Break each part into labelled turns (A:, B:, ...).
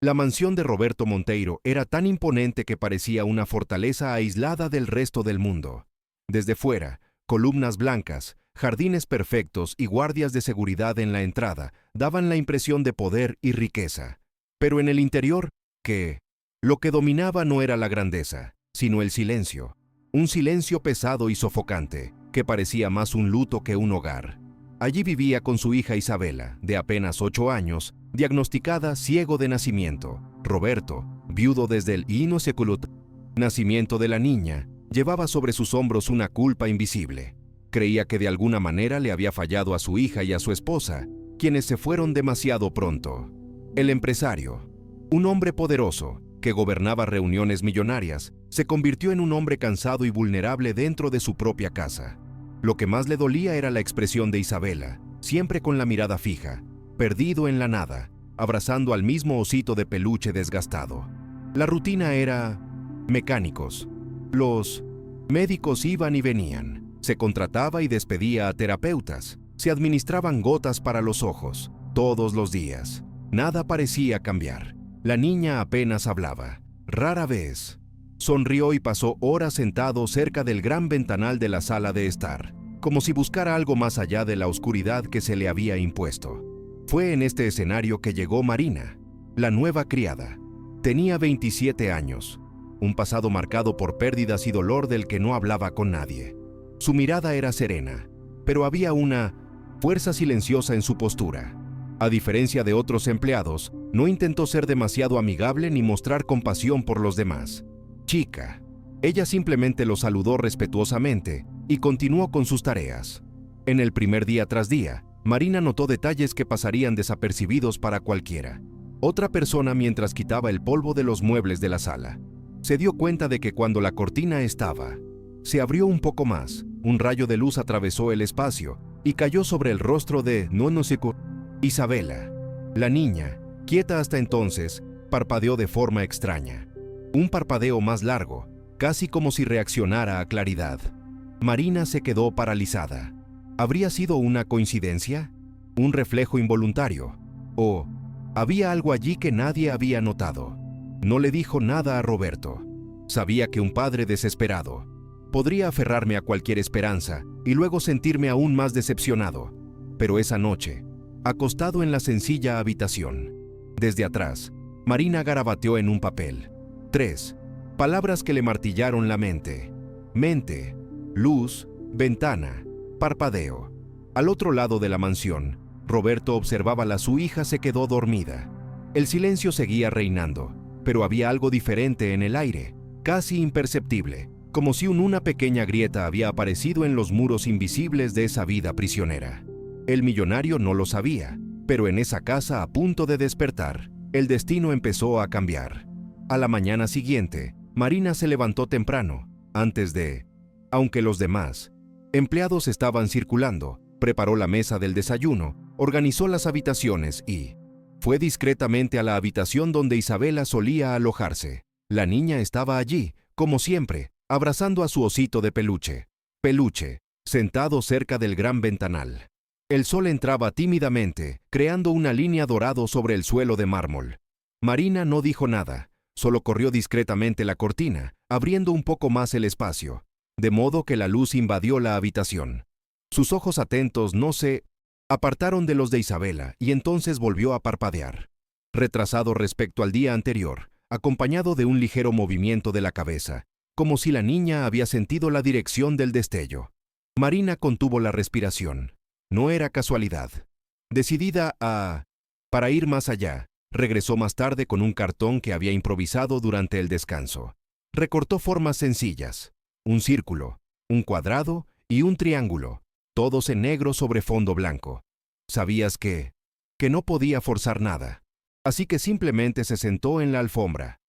A: La mansión de Roberto Monteiro era tan imponente que parecía una fortaleza aislada del resto del mundo. Desde fuera, columnas blancas, jardines perfectos y guardias de seguridad en la entrada daban la impresión de poder y riqueza. Pero en el interior, ¿qué? Lo que dominaba no era la grandeza, sino el silencio. Un silencio pesado y sofocante, que parecía más un luto que un hogar. Allí vivía con su hija Isabela, de apenas 8 años, diagnosticada ciego de nacimiento. Roberto, viudo desde el nacimiento de la niña, llevaba sobre sus hombros una culpa invisible. Creía que de alguna manera le había fallado a su hija y a su esposa, quienes se fueron demasiado pronto. El empresario, un hombre poderoso, que gobernaba reuniones millonarias, se convirtió en un hombre cansado y vulnerable dentro de su propia casa. Lo que más le dolía era la expresión de Isabela, siempre con la mirada fija, perdido en la nada, abrazando al mismo osito de peluche desgastado. La rutina era mecánicos. Los médicos iban y venían, se contrataba y despedía a terapeutas, se administraban gotas para los ojos, todos los días. Nada parecía cambiar. La niña apenas hablaba, rara vez. Sonrió y pasó horas sentado cerca del gran ventanal de la sala de estar, como si buscara algo más allá de la oscuridad que se le había impuesto. Fue en este escenario que llegó Marina, la nueva criada. Tenía 27 años, un pasado marcado por pérdidas y dolor del que no hablaba con nadie. Su mirada era serena, pero había una fuerza silenciosa en su postura. A diferencia de otros empleados, no intentó ser demasiado amigable ni mostrar compasión por los demás. Chica. Ella simplemente lo saludó respetuosamente y continuó con sus tareas. En el primer día tras día, Marina notó detalles que pasarían desapercibidos para cualquiera. Otra persona mientras quitaba el polvo de los muebles de la sala. Se dio cuenta de que cuando la cortina se abrió un poco más, un rayo de luz atravesó el espacio y cayó sobre el rostro de Isabela. La niña, quieta hasta entonces, parpadeó de forma extraña. Un parpadeo más largo, casi como si reaccionara a claridad. Marina se quedó paralizada. ¿Habría sido una coincidencia? ¿Un reflejo involuntario? ¿O había algo allí que nadie había notado? No le dijo nada a Roberto. Sabía que un padre desesperado podría aferrarme a cualquier esperanza y luego sentirme aún más decepcionado. Pero esa noche, acostado en la sencilla habitación, desde atrás, Marina garabateó en un papel 3 palabras que le martillaron la mente. Mente, luz, ventana, parpadeo. Al otro lado de la mansión, Roberto observaba su hija se quedó dormida. El silencio seguía reinando, pero había algo diferente en el aire, casi imperceptible, como si una pequeña grieta había aparecido en los muros invisibles de esa vida prisionera. El millonario no lo sabía, pero en esa casa a punto de despertar, el destino empezó a cambiar. A la mañana siguiente, Marina se levantó temprano, aunque los demás empleados estaban circulando, preparó la mesa del desayuno, organizó las habitaciones y fue discretamente a la habitación donde Isabela solía alojarse. La niña estaba allí, como siempre, abrazando a su osito de peluche, sentado cerca del gran ventanal. El sol entraba tímidamente, creando una línea dorada sobre el suelo de mármol. Marina no dijo nada, solo corrió discretamente la cortina, abriendo un poco más el espacio, de modo que la luz invadió la habitación. Sus ojos atentos no se apartaron de los de Isabela y entonces volvió a parpadear, retrasado respecto al día anterior, acompañado de un ligero movimiento de la cabeza, como si la niña había sentido la dirección del destello. Marina contuvo la respiración. No era casualidad. Decidida para ir más allá, regresó más tarde con un cartón que había improvisado durante el descanso. Recortó formas sencillas, un círculo, un cuadrado y un triángulo, todos en negro sobre fondo blanco. Sabías que no podía forzar nada. Así que simplemente se sentó en la alfombra,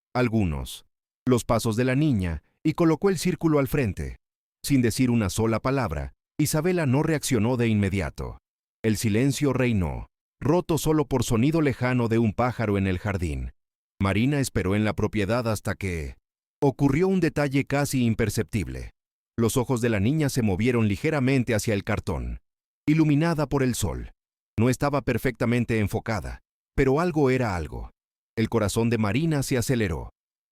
A: los pasos de la niña, y colocó el círculo al frente. Sin decir una sola palabra, Isabela no reaccionó de inmediato. El silencio reinó, roto solo por sonido lejano de un pájaro en el jardín. Marina esperó en la propiedad hasta que ocurrió un detalle casi imperceptible. Los ojos de la niña se movieron ligeramente hacia el cartón, iluminada por el sol. No estaba perfectamente enfocada, pero algo era algo. El corazón de Marina se aceleró.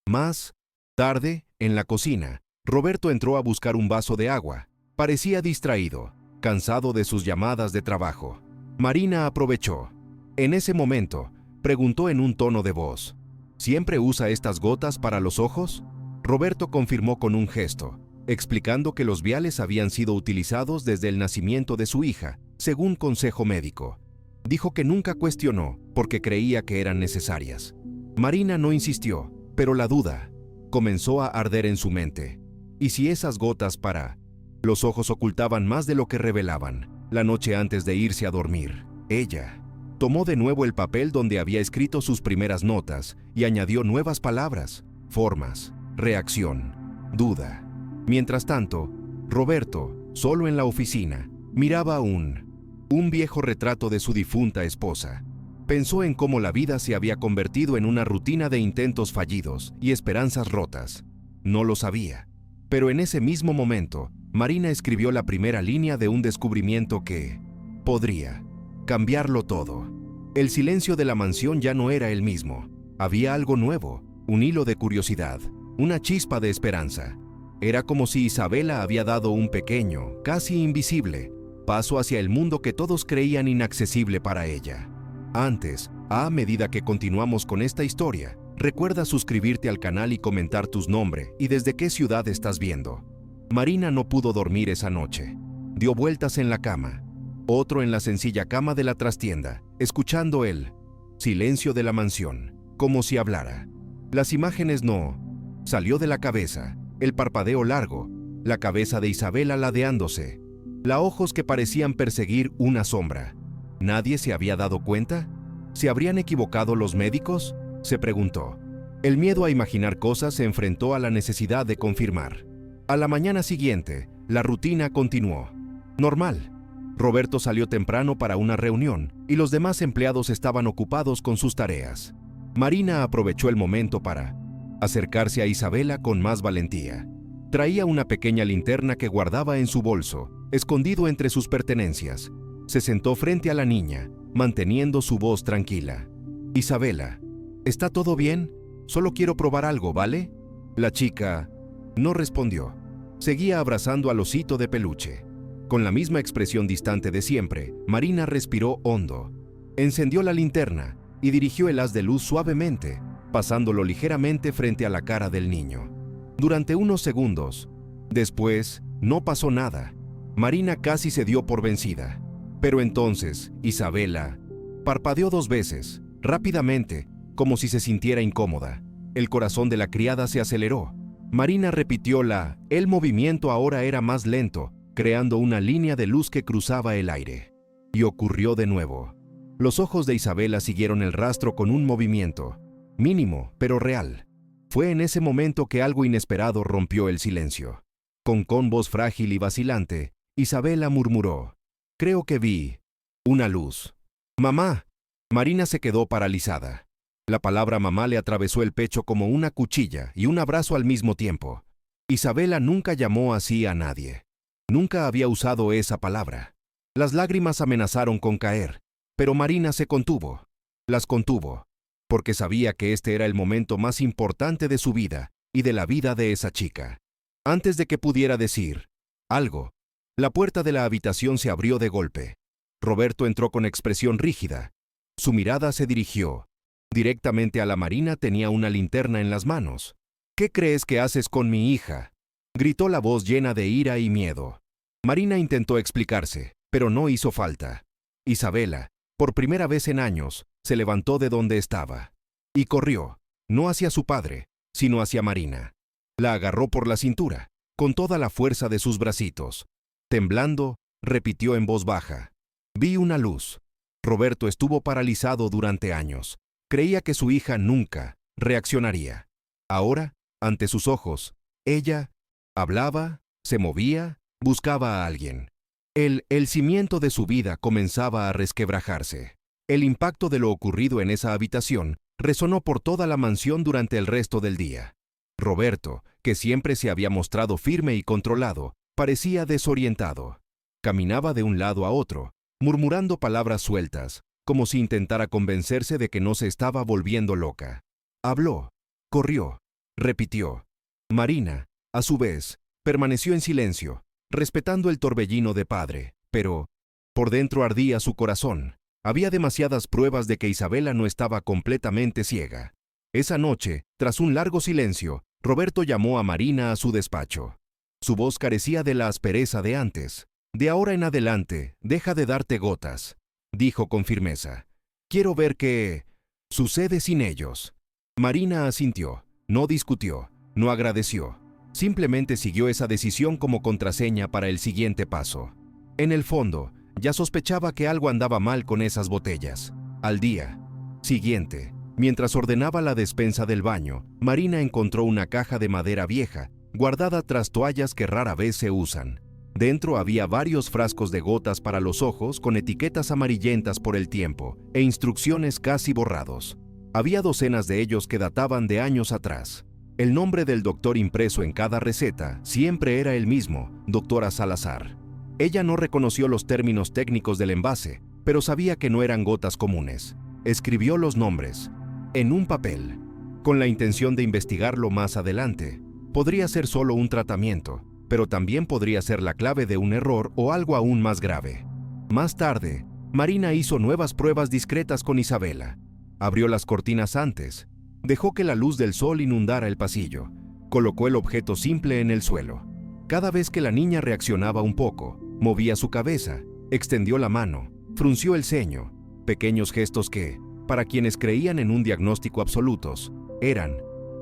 A: Más tarde, en la cocina, Roberto entró a buscar un vaso de agua. Parecía distraído, cansado de sus llamadas de trabajo. Marina aprovechó. En ese momento, preguntó en un tono de voz: ¿siempre usa estas gotas para los ojos? Roberto confirmó con un gesto, explicando que los viales habían sido utilizados desde el nacimiento de su hija, según consejo médico. Dijo que nunca cuestionó, porque creía que eran necesarias. Marina no insistió, pero la duda comenzó a arder en su mente. ¿Y si esas gotas para los ojos ocultaban más de lo que revelaban? La noche antes de irse a dormir, ella tomó de nuevo el papel donde había escrito sus primeras notas y añadió nuevas palabras: formas, reacción, duda. Mientras tanto, Roberto, solo en la oficina, miraba un viejo retrato de su difunta esposa. Pensó en cómo la vida se había convertido en una rutina de intentos fallidos y esperanzas rotas. No lo sabía, pero en ese mismo momento, Marina escribió la primera línea de un descubrimiento que podría cambiarlo todo. El silencio de la mansión ya no era el mismo. Había algo nuevo, un hilo de curiosidad, una chispa de esperanza. Era como si Isabela había dado un pequeño, casi invisible, paso hacia el mundo que todos creían inaccesible para ella. Antes, a medida que continuamos con esta historia, recuerda suscribirte al canal y comentar tus nombres y desde qué ciudad estás viendo. Marina no pudo dormir esa noche. Dio vueltas en la cama, otro en la sencilla cama de la trastienda, escuchando el silencio de la mansión, como si hablara. Las imágenes no salió de la cabeza, el parpadeo largo, la cabeza de Isabela ladeándose, los ojos que parecían perseguir una sombra. ¿Nadie se había dado cuenta? ¿Se habrían equivocado los médicos?, se preguntó. El miedo a imaginar cosas se enfrentó a la necesidad de confirmar. A la mañana siguiente, la rutina continuó. Normal. Roberto salió temprano para una reunión y los demás empleados estaban ocupados con sus tareas. Marina aprovechó el momento para acercarse a Isabela con más valentía. Traía una pequeña linterna que guardaba en su bolso, escondido entre sus pertenencias. Se sentó frente a la niña, manteniendo su voz tranquila. Isabela, ¿está todo bien? Solo quiero probar algo, ¿vale? La chica no respondió. Seguía abrazando al osito de peluche. Con la misma expresión distante de siempre, Marina respiró hondo. Encendió la linterna y dirigió el haz de luz suavemente, pasándolo ligeramente frente a la cara del niño. Durante unos segundos. Después, no pasó nada. Marina casi se dio por vencida. Pero entonces, Isabela parpadeó 2 veces, rápidamente, como si se sintiera incómoda. El corazón de la criada se aceleró. Marina repitió el movimiento ahora era más lento, creando una línea de luz que cruzaba el aire. Y ocurrió de nuevo. Los ojos de Isabela siguieron el rastro con un movimiento, mínimo, pero real. Fue en ese momento que algo inesperado rompió el silencio. Con voz frágil y vacilante, Isabela murmuró: creo que vi una luz. ¡Mamá! Marina se quedó paralizada. La palabra mamá le atravesó el pecho como una cuchilla y un abrazo al mismo tiempo. Isabela nunca llamó así a nadie. Nunca había usado esa palabra. Las lágrimas amenazaron con caer, pero Marina se contuvo. Las contuvo, porque sabía que este era el momento más importante de su vida y de la vida de esa chica. Antes de que pudiera decir algo, la puerta de la habitación se abrió de golpe. Roberto entró con expresión rígida. Su mirada se dirigió directamente a la Marina. Tenía una linterna en las manos. ¿Qué crees que haces con mi hija?, gritó la voz llena de ira y miedo. Marina intentó explicarse, pero no hizo falta. Isabela, por primera vez en años, se levantó de donde estaba y corrió, no hacia su padre, sino hacia Marina. La agarró por la cintura, con toda la fuerza de sus bracitos. Temblando, repitió en voz baja: vi una luz. Roberto estuvo paralizado durante años. Creía que su hija nunca reaccionaría. Ahora, ante sus ojos, ella hablaba, se movía, buscaba a alguien. El cimiento de su vida comenzaba a resquebrajarse. El impacto de lo ocurrido en esa habitación resonó por toda la mansión durante el resto del día. Roberto, que siempre se había mostrado firme y controlado, parecía desorientado. Caminaba de un lado a otro, murmurando palabras sueltas, como si intentara convencerse de que no se estaba volviendo loca. Habló, corrió, repitió. Marina, a su vez, permaneció en silencio, respetando el torbellino de padre, pero por dentro ardía su corazón. Había demasiadas pruebas de que Isabela no estaba completamente ciega. Esa noche, tras un largo silencio, Roberto llamó a Marina a su despacho. Su voz carecía de la aspereza de antes. «De ahora en adelante, deja de darte gotas», dijo con firmeza. «Quiero ver qué sucede sin ellos». Marina asintió, no discutió, no agradeció. Simplemente siguió esa decisión como contraseña para el siguiente paso. En el fondo, ya sospechaba que algo andaba mal con esas botellas. Al día siguiente, mientras ordenaba la despensa del baño, Marina encontró una caja de madera vieja, guardada tras toallas que rara vez se usan. Dentro había varios frascos de gotas para los ojos con etiquetas amarillentas por el tiempo e instrucciones casi borrados. Había docenas de ellos que databan de años atrás. El nombre del doctor impreso en cada receta siempre era el mismo, doctora Salazar. Ella no reconoció los términos técnicos del envase, pero sabía que no eran gotas comunes. Escribió los nombres en un papel, con la intención de investigarlo más adelante. Podría ser solo un tratamiento, pero también podría ser la clave de un error o algo aún más grave. Más tarde, Marina hizo nuevas pruebas discretas con Isabela. Abrió las cortinas antes, dejó que la luz del sol inundara el pasillo, colocó el objeto simple en el suelo. Cada vez que la niña reaccionaba un poco, movía su cabeza, extendió la mano, frunció el ceño, pequeños gestos que, para quienes creían en un diagnóstico absolutos, eran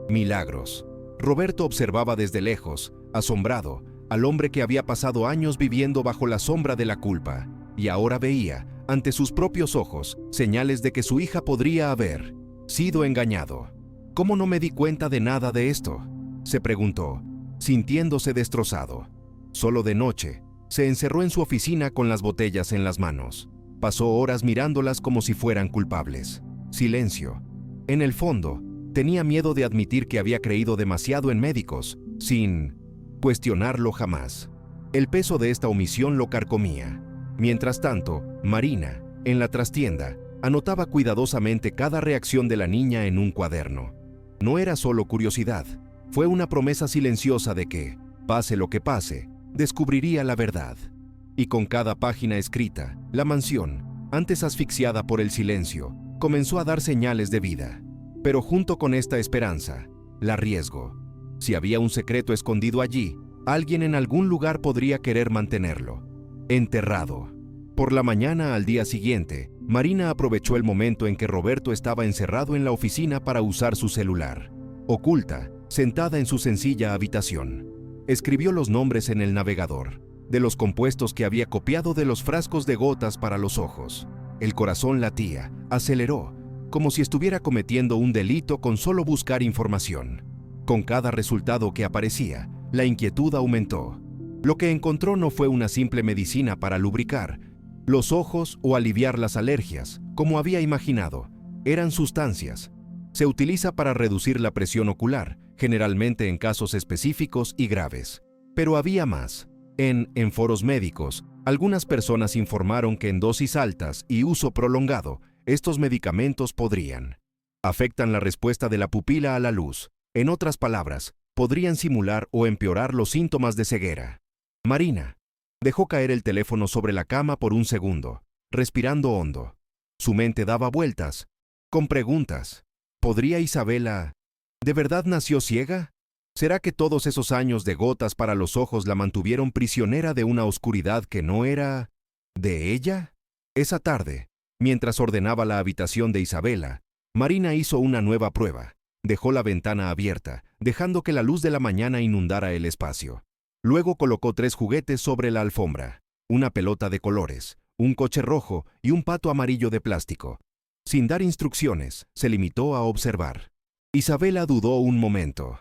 A: milagros. Roberto observaba desde lejos, asombrado, al hombre que había pasado años viviendo bajo la sombra de la culpa, y ahora veía, ante sus propios ojos, señales de que su hija podría haber sido engañado. ¿Cómo no me di cuenta de nada de esto?, se preguntó, sintiéndose destrozado. Solo de noche, se encerró en su oficina con las botellas en las manos. Pasó horas mirándolas como si fueran culpables. Silencio. En el fondo, tenía miedo de admitir que había creído demasiado en médicos, sin cuestionarlo jamás. El peso de esta omisión lo carcomía. Mientras tanto, Marina, en la trastienda, anotaba cuidadosamente cada reacción de la niña en un cuaderno. No era solo curiosidad, fue una promesa silenciosa de que, pase lo que pase, descubriría la verdad. Y con cada página escrita, la mansión, antes asfixiada por el silencio, comenzó a dar señales de vida. Pero junto con esta esperanza, la riesgo. Si había un secreto escondido allí, alguien en algún lugar podría querer mantenerlo enterrado. Por la mañana al día siguiente, Marina aprovechó el momento en que Roberto estaba encerrado en la oficina para usar su celular. Oculta, sentada en su sencilla habitación, escribió los nombres en el navegador, de los compuestos que había copiado de los frascos de gotas para los ojos. El corazón latía, aceleró, como si estuviera cometiendo un delito con solo buscar información. Con cada resultado que aparecía, la inquietud aumentó. Lo que encontró no fue una simple medicina para lubricar los ojos o aliviar las alergias, como había imaginado. Eran sustancias. Se utiliza para reducir la presión ocular, generalmente en casos específicos y graves. Pero había más. En foros médicos, algunas personas informaron que en dosis altas y uso prolongado, estos medicamentos afectan la respuesta de la pupila a la luz. En otras palabras, podrían simular o empeorar los síntomas de ceguera. Marina dejó caer el teléfono sobre la cama por un segundo, respirando hondo. Su mente daba vueltas, con preguntas. ¿Podría Isabela de verdad nació ciega? ¿Será que todos esos años de gotas para los ojos la mantuvieron prisionera de una oscuridad que no era de ella? Esa tarde, mientras ordenaba la habitación de Isabela, Marina hizo una nueva prueba. Dejó la ventana abierta, dejando que la luz de la mañana inundara el espacio. Luego colocó 3 juguetes sobre la alfombra, una pelota de colores, un coche rojo y un pato amarillo de plástico. Sin dar instrucciones, se limitó a observar. Isabela dudó un momento,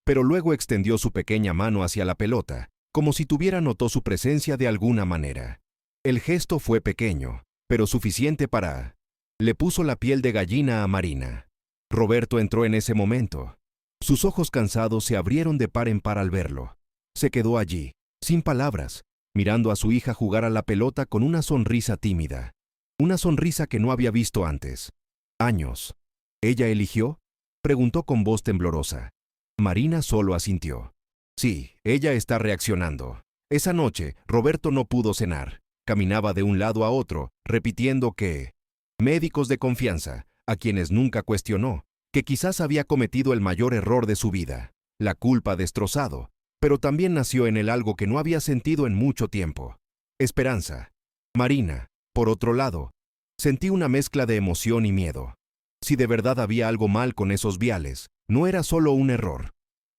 A: pero luego extendió su pequeña mano hacia la pelota, como si notó su presencia de alguna manera. El gesto fue pequeño, pero suficiente para... Le puso la piel de gallina a Marina. Roberto entró en ese momento. Sus ojos cansados se abrieron de par en par al verlo. Se quedó allí, sin palabras, mirando a su hija jugar a la pelota con una sonrisa tímida. Una sonrisa que no había visto antes. Años. ¿Ella eligió? Preguntó con voz temblorosa. Marina solo asintió. Sí, ella está reaccionando. Esa noche, Roberto no pudo cenar. Caminaba de un lado a otro, repitiendo que médicos de confianza, a quienes nunca cuestionó, que quizás había cometido el mayor error de su vida. La culpa destrozado, pero también nació en él algo que no había sentido en mucho tiempo. Esperanza. Marina, por otro lado, sentí una mezcla de emoción y miedo. Si de verdad había algo mal con esos viales, no era solo un error.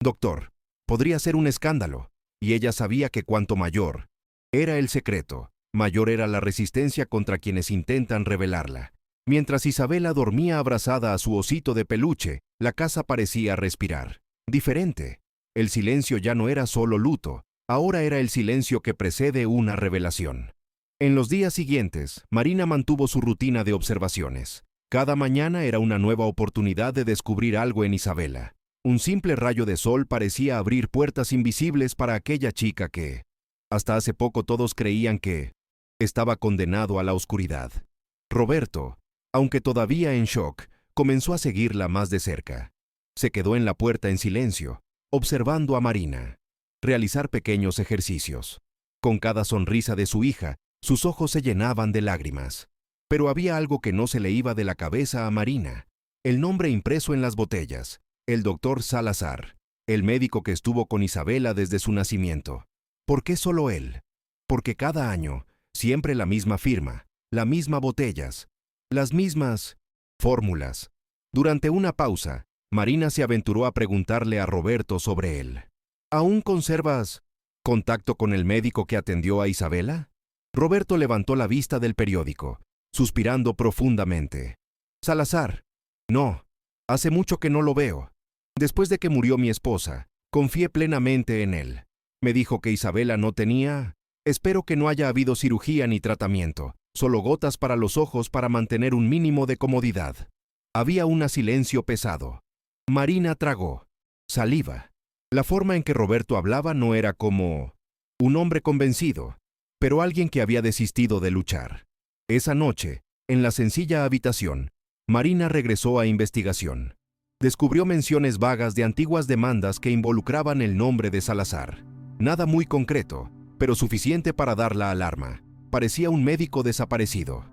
A: Doctor, podría ser un escándalo, y ella sabía que cuanto mayor era el secreto, mayor era la resistencia contra quienes intentan revelarla. Mientras Isabela dormía abrazada a su osito de peluche, la casa parecía respirar. Diferente. El silencio ya no era solo luto, ahora era el silencio que precede una revelación. En los días siguientes, Marina mantuvo su rutina de observaciones. Cada mañana era una nueva oportunidad de descubrir algo en Isabela. Un simple rayo de sol parecía abrir puertas invisibles para aquella chica que, hasta hace poco todos creían que estaba condenado a la oscuridad. Roberto, aunque todavía en shock, comenzó a seguirla más de cerca. Se quedó en la puerta en silencio, observando a Marina realizar pequeños ejercicios. Con cada sonrisa de su hija, sus ojos se llenaban de lágrimas. Pero había algo que no se le iba de la cabeza a Marina. El nombre impreso en las botellas, el doctor Salazar, el médico que estuvo con Isabela desde su nacimiento. ¿Por qué solo él? Porque cada año, siempre la misma firma, las mismas botellas, las mismas fórmulas. Durante una pausa, Marina se aventuró a preguntarle a Roberto sobre él. ¿Aún conservas contacto con el médico que atendió a Isabela? Roberto levantó la vista del periódico, suspirando profundamente. Salazar. No, hace mucho que no lo veo. Después de que murió mi esposa, confié plenamente en él. Me dijo que Isabela no tenía. Espero que no haya habido cirugía ni tratamiento, solo gotas para los ojos para mantener un mínimo de comodidad. Había un silencio pesado. Marina tragó saliva. La forma en que Roberto hablaba no era como un hombre convencido, pero alguien que había desistido de luchar. Esa noche, en la sencilla habitación, Marina regresó a investigación. Descubrió menciones vagas de antiguas demandas que involucraban el nombre de Salazar. Nada muy concreto, pero suficiente para dar la alarma. Parecía un médico desaparecido.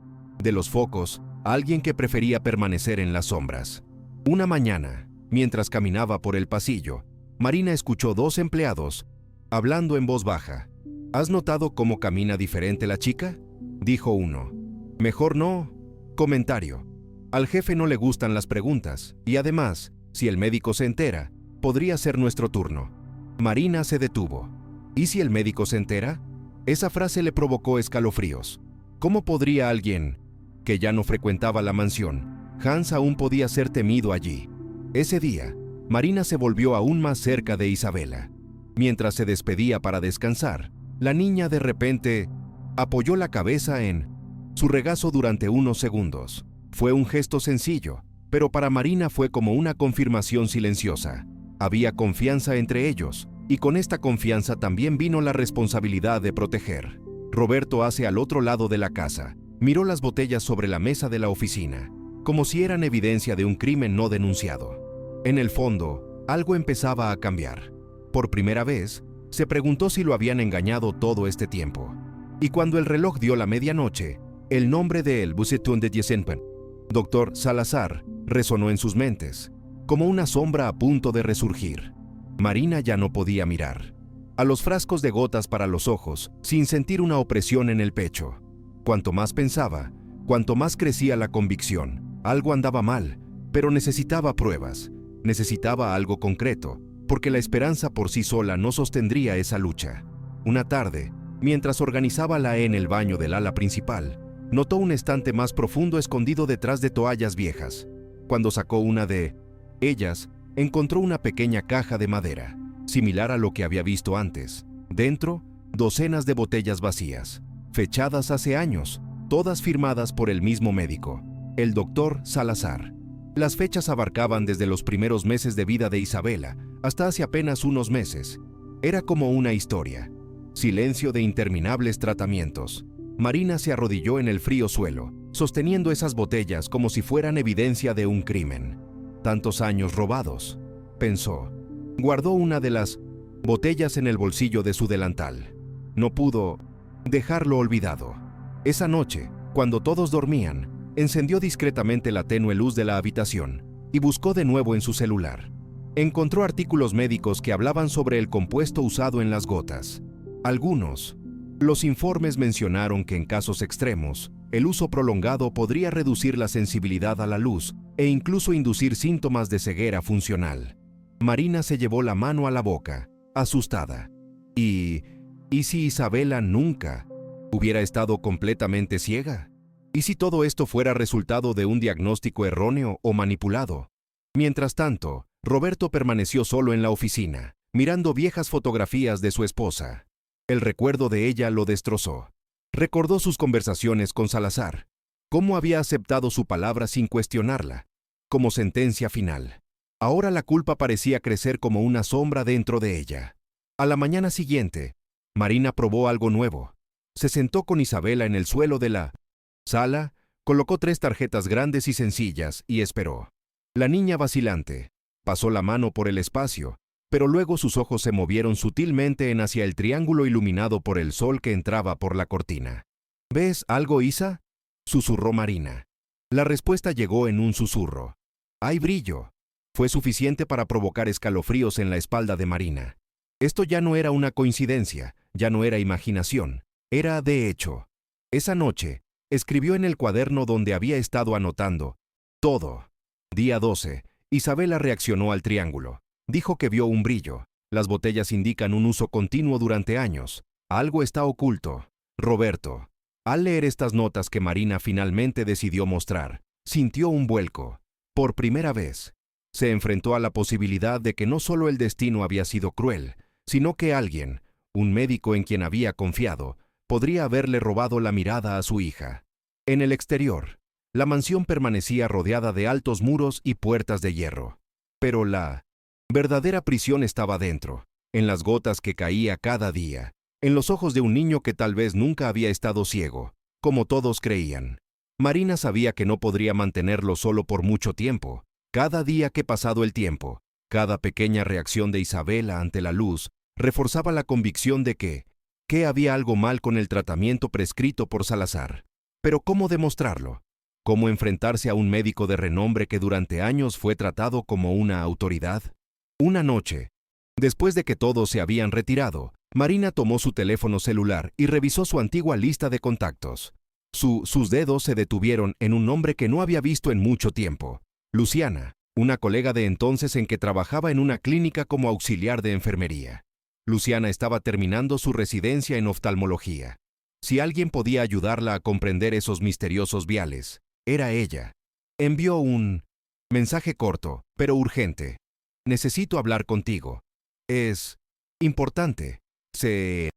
A: De los focos, alguien que prefería permanecer en las sombras. Una mañana, mientras caminaba por el pasillo, Marina escuchó dos empleados hablando en voz baja. ¿Has notado cómo camina diferente la chica?, dijo uno. Mejor no. Comentario. Al jefe no le gustan las preguntas, y además, si el médico se entera, podría ser nuestro turno. Marina se detuvo. ¿Y si el médico se entera? Esa frase le provocó escalofríos. ¿Cómo podría alguien que ya no frecuentaba la mansión? Hans aún podía ser temido allí. Ese día, Marina se volvió aún más cerca de Isabela. Mientras se despedía para descansar, la niña de repente apoyó la cabeza en su regazo durante unos segundos. Fue un gesto sencillo, pero para Marina fue como una confirmación silenciosa. Había confianza entre ellos, y con esta confianza también vino la responsabilidad de proteger. Roberto hacia al otro lado de la casa, miró las botellas sobre la mesa de la oficina, como si eran evidencia de un crimen no denunciado. En el fondo, algo empezaba a cambiar. Por primera vez, se preguntó si lo habían engañado todo este tiempo. Y cuando el reloj dio la medianoche, el nombre de El Busetún de Diesenpen, Dr. Salazar, resonó en sus mentes, como una sombra a punto de resurgir. Marina ya no podía mirar a los frascos de gotas para los ojos sin sentir una opresión en el pecho. Cuanto más pensaba, cuanto más crecía la convicción. Algo andaba mal, pero necesitaba pruebas, necesitaba algo concreto, porque la esperanza por sí sola no sostendría esa lucha. Una tarde, mientras organizaba en el baño del ala principal, notó un estante más profundo escondido detrás de toallas viejas. Cuando sacó una de ellas, encontró una pequeña caja de madera, similar a lo que había visto antes. Dentro, docenas de botellas vacías, fechadas hace años, todas firmadas por el mismo médico, el doctor Salazar. Las fechas abarcaban desde los primeros meses de vida de Isabela hasta hace apenas unos meses. Era como una historia. Silencio de interminables tratamientos. Marina se arrodilló en el frío suelo, sosteniendo esas botellas como si fueran evidencia de un crimen. Tantos años robados, pensó. Guardó una de las botellas en el bolsillo de su delantal. No pudo dejarlo olvidado. Esa noche, cuando todos dormían, encendió discretamente la tenue luz de la habitación y buscó de nuevo en su celular. Encontró artículos médicos que hablaban sobre el compuesto usado en las gotas. Los informes mencionaron que en casos extremos, el uso prolongado podría reducir la sensibilidad a la luz e incluso inducir síntomas de ceguera funcional. Marina se llevó la mano a la boca, asustada. ¿Y si Isabela nunca hubiera estado completamente ciega? ¿Y si todo esto fuera resultado de un diagnóstico erróneo o manipulado? Mientras tanto, Roberto permaneció solo en la oficina, mirando viejas fotografías de su esposa. El recuerdo de ella lo destrozó. Recordó sus conversaciones con Salazar, cómo había aceptado su palabra sin cuestionarla, como sentencia final. Ahora la culpa parecía crecer como una sombra dentro de ella. A la mañana siguiente, Marina probó algo nuevo. Se sentó con Isabela en el suelo de la sala, colocó 3 tarjetas grandes y sencillas y esperó. La niña vacilante pasó la mano por el espacio, pero luego sus ojos se movieron sutilmente hacia el triángulo iluminado por el sol que entraba por la cortina. ¿Ves algo, Isa?, susurró Marina. La respuesta llegó en un susurro. Hay brillo. Fue suficiente para provocar escalofríos en la espalda de Marina. Esto ya no era una coincidencia, ya no era imaginación, era de hecho. Esa noche, escribió en el cuaderno donde había estado anotando todo. Día 12, Isabela reaccionó al triángulo. Dijo que vio un brillo. Las botellas indican un uso continuo durante años. Algo está oculto. Roberto, al leer estas notas que Marina finalmente decidió mostrar, sintió un vuelco. Por primera vez, se enfrentó a la posibilidad de que no solo el destino había sido cruel, sino que alguien, un médico en quien había confiado, podría haberle robado la mirada a su hija. En el exterior, la mansión permanecía rodeada de altos muros y puertas de hierro. Pero la verdadera prisión estaba dentro, en las gotas que caía cada día, en los ojos de un niño que tal vez nunca había estado ciego, como todos creían. Marina sabía que no podría mantenerlo solo por mucho tiempo. Cada día que pasado el tiempo, cada pequeña reacción de Isabela ante la luz, reforzaba la convicción de que había algo mal con el tratamiento prescrito por Salazar. Pero ¿cómo demostrarlo? ¿Cómo enfrentarse a un médico de renombre que durante años fue tratado como una autoridad? Una noche, después de que todos se habían retirado, Marina tomó su teléfono celular y revisó su antigua lista de contactos. Sus dedos se detuvieron en un nombre que no había visto en mucho tiempo. Luciana, una colega de entonces en que trabajaba en una clínica como auxiliar de enfermería. Luciana estaba terminando su residencia en oftalmología. Si alguien podía ayudarla a comprender esos misteriosos viales, era ella. Envió un mensaje corto, pero urgente. Necesito hablar contigo. Es importante. Se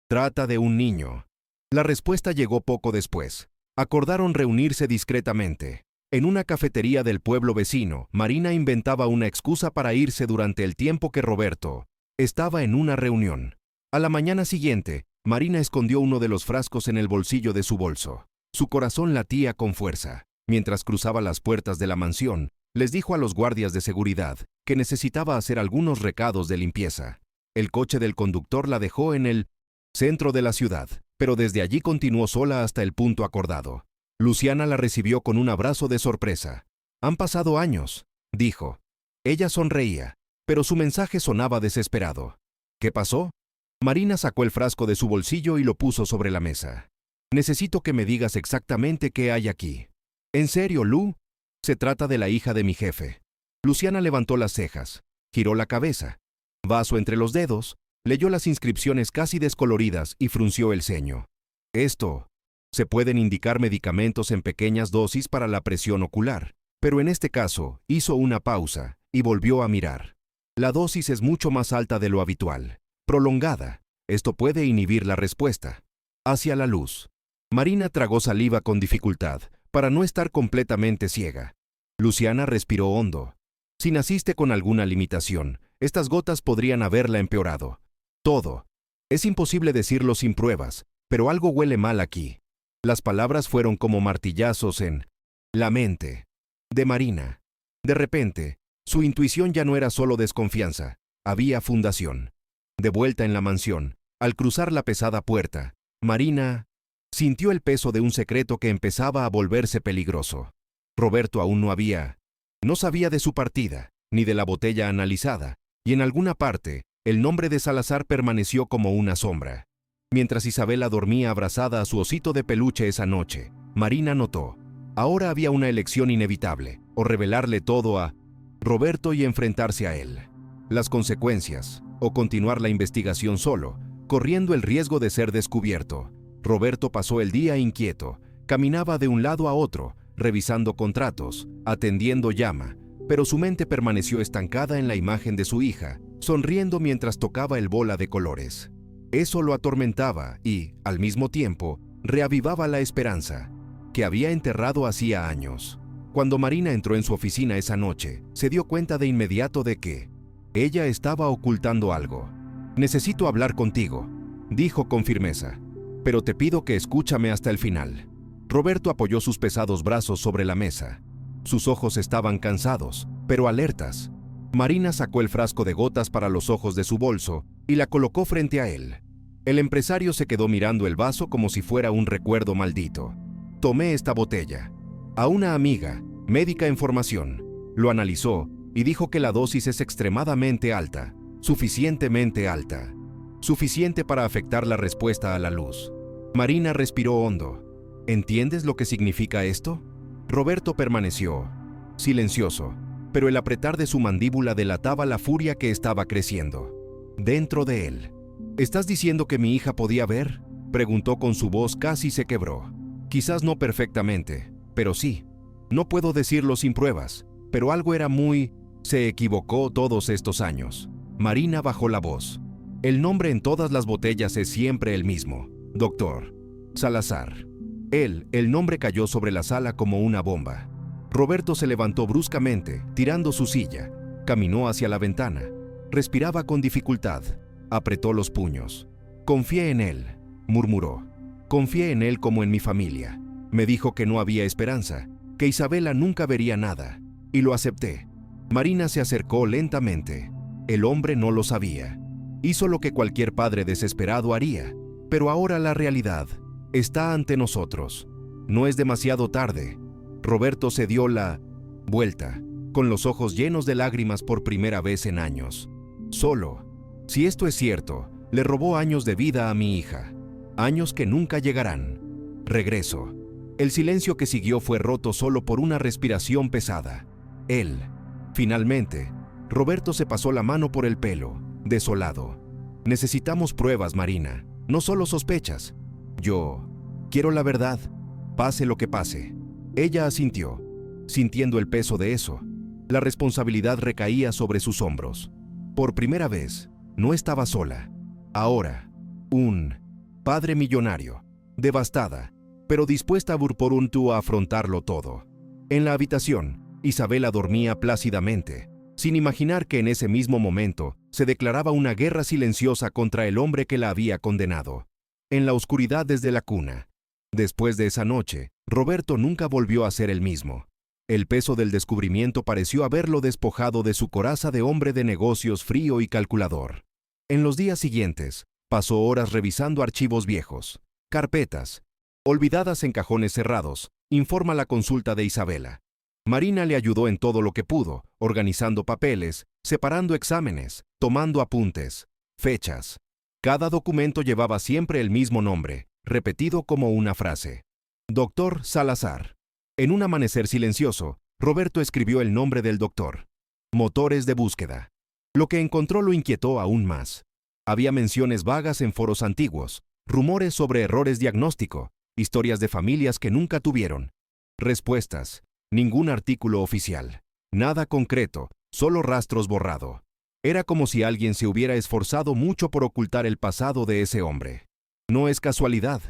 A: trata de un niño. La respuesta llegó poco después. Acordaron reunirse discretamente. En una cafetería del pueblo vecino, Marina inventaba una excusa para irse durante el tiempo que Roberto estaba en una reunión. A la mañana siguiente, Marina escondió uno de los frascos en el bolsillo de su bolso. Su corazón latía con fuerza. Mientras cruzaba las puertas de la mansión, les dijo a los guardias de seguridad que necesitaba hacer algunos recados de limpieza. El coche del conductor la dejó en el centro de la ciudad, pero desde allí continuó sola hasta el punto acordado. Luciana la recibió con un abrazo de sorpresa. Han pasado años, dijo. Ella sonreía, pero su mensaje sonaba desesperado. ¿Qué pasó? Marina sacó el frasco de su bolsillo y lo puso sobre la mesa. Necesito que me digas exactamente qué hay aquí. ¿En serio, Lu? Se trata de la hija de mi jefe. Luciana levantó las cejas, giró la cabeza, vaso entre los dedos, leyó las inscripciones casi descoloridas y frunció el ceño. Se pueden indicar medicamentos en pequeñas dosis para la presión ocular, pero en este caso hizo una pausa y volvió a mirar. La dosis es mucho más alta de lo habitual, prolongada. Esto puede inhibir la respuesta. Hacia la luz. Marina tragó saliva con dificultad, para no estar completamente ciega. Luciana respiró hondo. Si naciste con alguna limitación, estas gotas podrían haberla empeorado. Todo. Es imposible decirlo sin pruebas, pero algo huele mal aquí. Las palabras fueron como martillazos en la mente de Marina. De repente, su intuición ya no era solo desconfianza, había fundación. De vuelta en la mansión, al cruzar la pesada puerta, Marina sintió el peso de un secreto que empezaba a volverse peligroso. Roberto aún no sabía de su partida, ni de la botella analizada, y en alguna parte, el nombre de Salazar permaneció como una sombra. Mientras Isabela dormía abrazada a su osito de peluche esa noche, Marina notó: ahora había una elección inevitable, o revelarle todo a Roberto y enfrentarse a él. Las consecuencias, o continuar la investigación solo, corriendo el riesgo de ser descubierto. Roberto pasó el día inquieto, caminaba de un lado a otro, revisando contratos, atendiendo llama, pero su mente permaneció estancada en la imagen de su hija, sonriendo mientras tocaba el bola de colores. Eso lo atormentaba y, al mismo tiempo, reavivaba la esperanza, que había enterrado hacía años. Cuando Marina entró en su oficina esa noche, se dio cuenta de inmediato de que ella estaba ocultando algo. «Necesito hablar contigo», dijo con firmeza, «pero te pido que escúchame hasta el final». Roberto apoyó sus pesados brazos sobre la mesa. Sus ojos estaban cansados, pero alertas. Marina sacó el frasco de gotas para los ojos de su bolso y la colocó frente a él. El empresario se quedó mirando el vaso como si fuera un recuerdo maldito. «Tomé esta botella a una amiga, médica en formación. Lo analizó y dijo que la dosis es extremadamente alta, suficientemente alta, suficiente para afectar la respuesta a la luz». Marina respiró hondo. «¿Entiendes lo que significa esto?». Roberto permaneció silencioso, pero el apretar de su mandíbula delataba la furia que estaba creciendo dentro de él. «¿Estás diciendo que mi hija podía ver?», preguntó con su voz casi se quebró. «Quizás no perfectamente, pero sí. No puedo decirlo sin pruebas, pero algo era se equivocó todos estos años». Marina bajó la voz. «El nombre en todas las botellas es siempre el mismo: Dr. Salazar». El nombre cayó sobre la sala como una bomba. Roberto se levantó bruscamente, tirando su silla. Caminó hacia la ventana. Respiraba con dificultad. Apretó los puños. «Confié en él», murmuró. «Confié en él como en mi familia. Me dijo que no había esperanza, que Isabela nunca vería nada, y lo acepté». Marina se acercó lentamente. El hombre no lo sabía. Hizo lo que cualquier padre desesperado haría, pero ahora la realidad está ante nosotros. No es demasiado tarde. Roberto se dio la vuelta, con los ojos llenos de lágrimas por primera vez en años. «Solo, si esto es cierto, le robó años de vida a mi hija, años que nunca llegarán». Regreso. El silencio que siguió fue roto solo por una respiración pesada. Finalmente, Roberto se pasó la mano por el pelo, desolado. «Necesitamos pruebas, Marina, no solo sospechas. Yo quiero la verdad, pase lo que pase». Ella asintió, sintiendo el peso de eso. La responsabilidad recaía sobre sus hombros. Por primera vez, no estaba sola. Ahora, un padre millonario, devastada, pero dispuesta a afrontarlo todo. En la habitación, Isabela dormía plácidamente, sin imaginar que en ese mismo momento se declaraba una guerra silenciosa contra el hombre que la había condenado. En la oscuridad desde la cuna. Después de esa noche, Roberto nunca volvió a ser el mismo. El peso del descubrimiento pareció haberlo despojado de su coraza de hombre de negocios frío y calculador. En los días siguientes, pasó horas revisando archivos viejos, carpetas, olvidadas en cajones cerrados, informa la consulta de Isabela. Marina le ayudó en todo lo que pudo, organizando papeles, separando exámenes, tomando apuntes, fechas. Cada documento llevaba siempre el mismo nombre, repetido como una frase: Dr. Salazar. En un amanecer silencioso, Roberto escribió el nombre del doctor. Motores de búsqueda. Lo que encontró lo inquietó aún más. Había menciones vagas en foros antiguos, rumores sobre errores diagnóstico, historias de familias que nunca tuvieron respuestas, ningún artículo oficial, nada concreto, solo rastros borrado. Era como si alguien se hubiera esforzado mucho por ocultar el pasado de ese hombre. «No es casualidad»,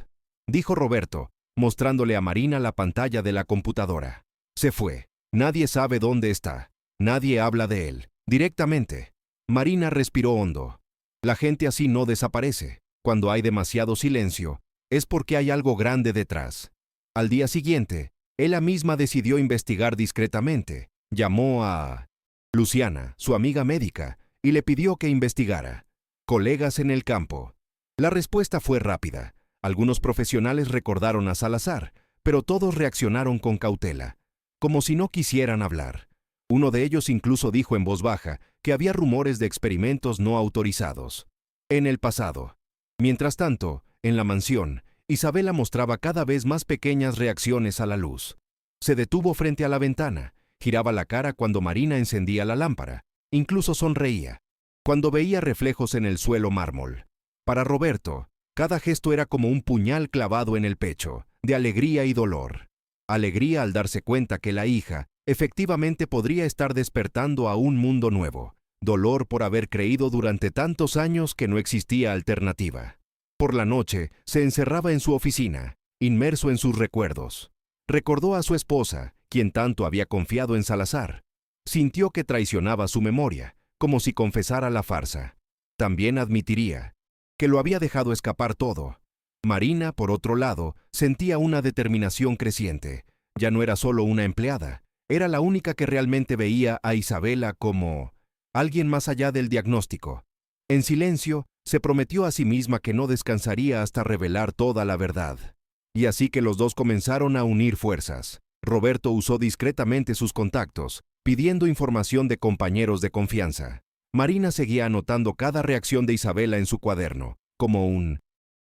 A: dijo Roberto, mostrándole a Marina la pantalla de la computadora. «Se fue. Nadie sabe dónde está. Nadie habla de él. Directamente». Marina respiró hondo. La gente así no desaparece. Cuando hay demasiado silencio, es porque hay algo grande detrás. Al día siguiente, ella misma decidió investigar discretamente. Llamó a Luciana, su amiga médica, y le pidió que investigara. Colegas en el campo. La respuesta fue rápida. Algunos profesionales recordaron a Salazar, pero todos reaccionaron con cautela, como si no quisieran hablar. Uno de ellos incluso dijo en voz baja que había rumores de experimentos no autorizados. En el pasado. Mientras tanto, en la mansión, Isabela mostraba cada vez más pequeñas reacciones a la luz. Se detuvo frente a la ventana, giraba la cara cuando Marina encendía la lámpara, incluso sonreía, cuando veía reflejos en el suelo mármol. Para Roberto, cada gesto era como un puñal clavado en el pecho, de alegría y dolor. Alegría al darse cuenta que la hija efectivamente podría estar despertando a un mundo nuevo. Dolor por haber creído durante tantos años que no existía alternativa. Por la noche, se encerraba en su oficina, inmerso en sus recuerdos. Recordó a su esposa, quien tanto había confiado en Salazar. Sintió que traicionaba su memoria, como si confesara la farsa. También admitiría que lo había dejado escapar todo. Marina, por otro lado, sentía una determinación creciente. Ya no era solo una empleada, era la única que realmente veía a Isabela como alguien más allá del diagnóstico. En silencio, se prometió a sí misma que no descansaría hasta revelar toda la verdad. Y así que los dos comenzaron a unir fuerzas. Roberto usó discretamente sus contactos, pidiendo información de compañeros de confianza. Marina seguía anotando cada reacción de Isabela en su cuaderno, como un